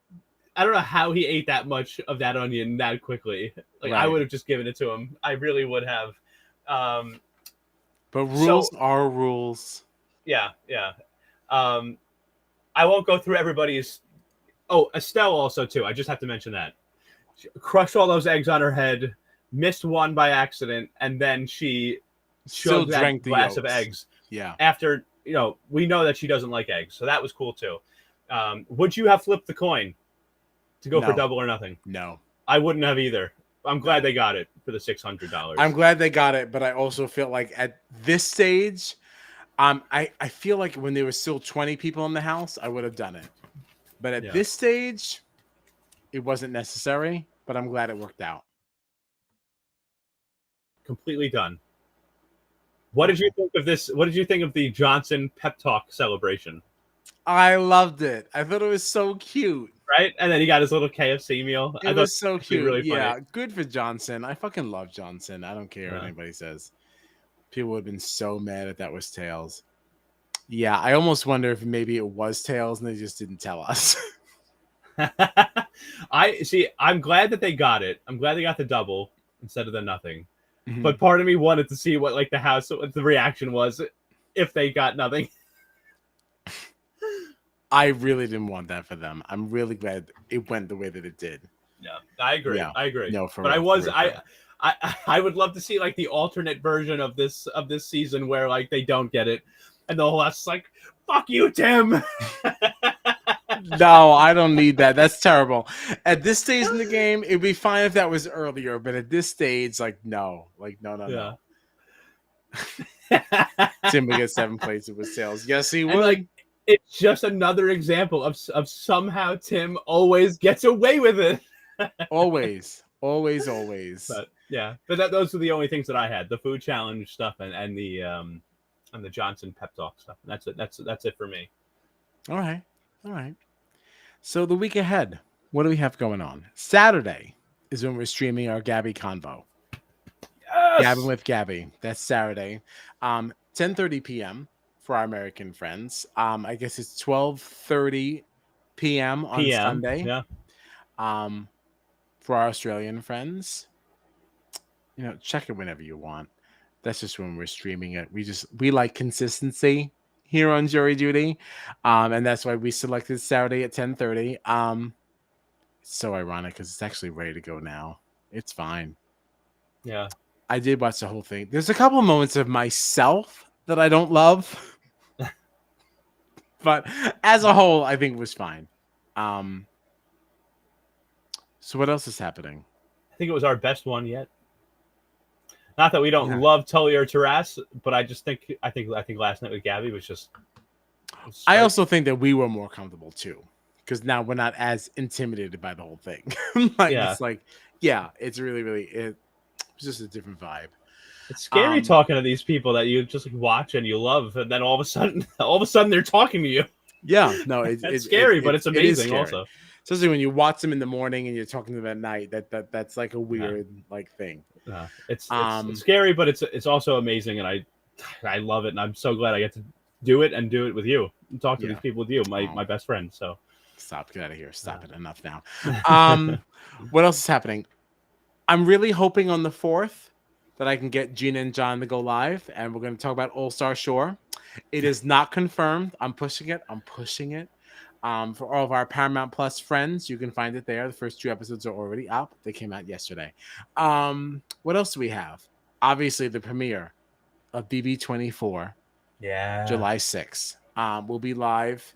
I don't know how he ate that much of that onion that quickly. Like I Right. would have just given it to him. I really would have. Um, But so rules are rules. yeah, yeah. Um, I won't go through everybody's. Oh, Estelle also too. I just have to mention that she crushed all those eggs on her head, missed one by accident, and then she Still chugged that drank the glass of yolks. eggs Yeah. after. We know that she doesn't like eggs, so that was cool too. Would you have flipped the coin to go for No. double or nothing? No. I wouldn't have either. I'm glad they got it for the $600. I'm glad they got it, but I also feel like at this stage, I feel like when there was still 20 people in the house, I would have done it. But at this stage, it wasn't necessary, but I'm glad it worked out. Completely done. What did you think of this? What did you think of the Johnson pep talk celebration? I loved it. I thought it was so cute. Right, and then he got his little KFC meal. It I thought was so actually cute. really funny. Yeah, good for Johnson. I fucking love Johnson. I don't care what anybody says. People would have been so mad if that was Tails. Yeah, I almost wonder if maybe it was Tails and they just didn't tell us. I see. I'm glad that they got it. I'm glad they got the double instead of the nothing. Mhm. But part of me wanted to see what like what the reaction was if they got nothing. I really didn't want that for them. I'm really glad it went the way that it did. Yeah, I agree. Yeah. I agree. No, for but real, I would love to see like the alternate version of this season where like they don't get it, and the whole house is like, "Fuck you, Tim." No, I don't need that. That's terrible. At this stage in the game, it'd be fine if that was earlier, but at this stage, no. No. Tim would get 7 plates with sales. Yes, he would. And, like, it's just another example of somehow Tim always gets away with it. always. But yeah, but those are the only things that I had: the food challenge stuff and the Johnson pep talk stuff. That's it. That's it for me. All right. So the week ahead, what do we have going on? Saturday is when we're streaming our Gabby convo. Yes! Gabbing with Gabby. That's Saturday. 10:30 p.m. for our American friends. I guess it's 12:30 p.m. on Sunday. Yeah. For our Australian friends, check it whenever you want. That's just when we're streaming it. We like consistency here on Jury Duty, and that's why we selected Saturday at 10:30. It's so ironic because it's actually ready to go now. It's fine. Yeah. I did watch the whole thing. There's a couple of moments of myself that I don't love, but as a whole, I think it was fine. So what else is happening? I think it was our best one yet. Not that we don't love Tully or Taras, but I think last night with Gabby was just. I also think that we were more comfortable too, because now we're not as intimidated by the whole thing. It's like, it's really it's just a different vibe. It's scary talking to these people that you just watch and you love, and then all of a sudden they're talking to you. Yeah, no, it's scary, but it's amazing also. Especially when you watch them in the morning and you're talking to them at night. That's like a weird thing. It's scary, but it's also amazing, and I love it, and I'm so glad I get to do it with you and talk to these people with you, my best friend. So get out of here. Stop it. Enough now. What else is happening? I'm really hoping on the 4th that I can get Gina and John to go live, and we're going to talk about All Star Shore. It is not confirmed. I'm pushing it. For all of our Paramount Plus friends, you can find it there. The first 2 episodes are already up. They came out yesterday. What else do we have? Obviously, the premiere of BB24, Yeah. July 6th. Will be live.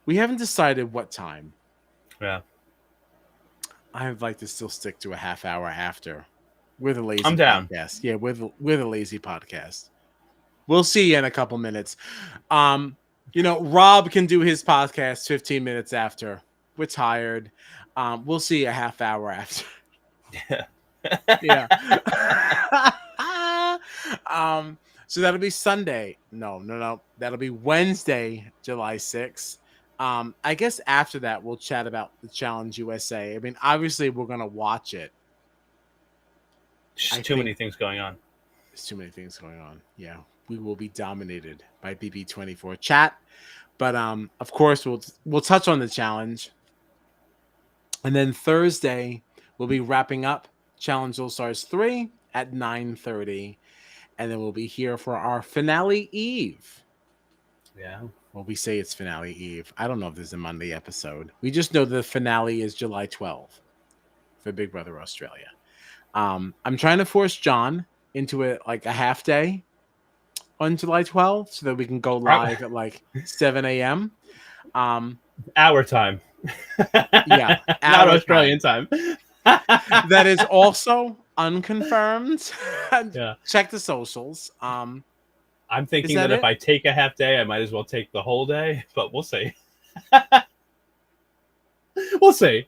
We haven't decided what time. Yeah. I'd like to still stick to a half hour after. We're the lazy I'm down. podcast. Yeah, we're the lazy podcast. We'll see you in a couple minutes. Rob can do his podcast 15 minutes after. We're tired. We'll see you a half hour after. Yeah. So that'll be Sunday. No. That'll be Wednesday, July 6th. I guess after that we'll chat about the Challenge USA. I mean, obviously we're gonna watch it. Just too many things going on. There's too many things going on. Yeah. We will be dominated by BB24 chat. But of course we'll touch on the challenge. And then Thursday we'll be wrapping up Challenge All Stars 3 at 9:30. And then we'll be here for our finale eve. Yeah. Well, we say it's finale eve. I don't know if there's a Monday episode. We just know the finale is July 12th for Big Brother Australia. I'm trying to force John into it like a half day on July 12th so that we can go live at like 7 a.m. Our time. Yeah. Not Australian time. That is also unconfirmed. Yeah. Check the socials. I'm thinking that if I take a half day, I might as well take the whole day, but we'll see. We'll see.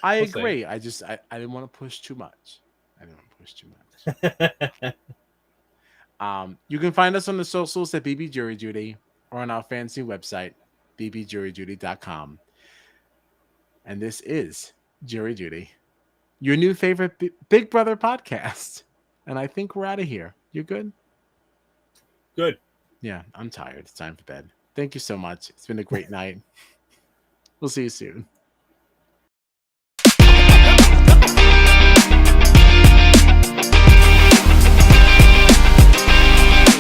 I agree. I didn't want to push too much. You can find us on the socials at BB Jury Duty or on our fancy website, bbjuryduty.com. And this is Jury Duty, your new favorite Big Brother podcast. And I think we're out of here. You good? Good. Yeah, I'm tired. It's time for bed. Thank you so much. It's been a great night. We'll see you soon.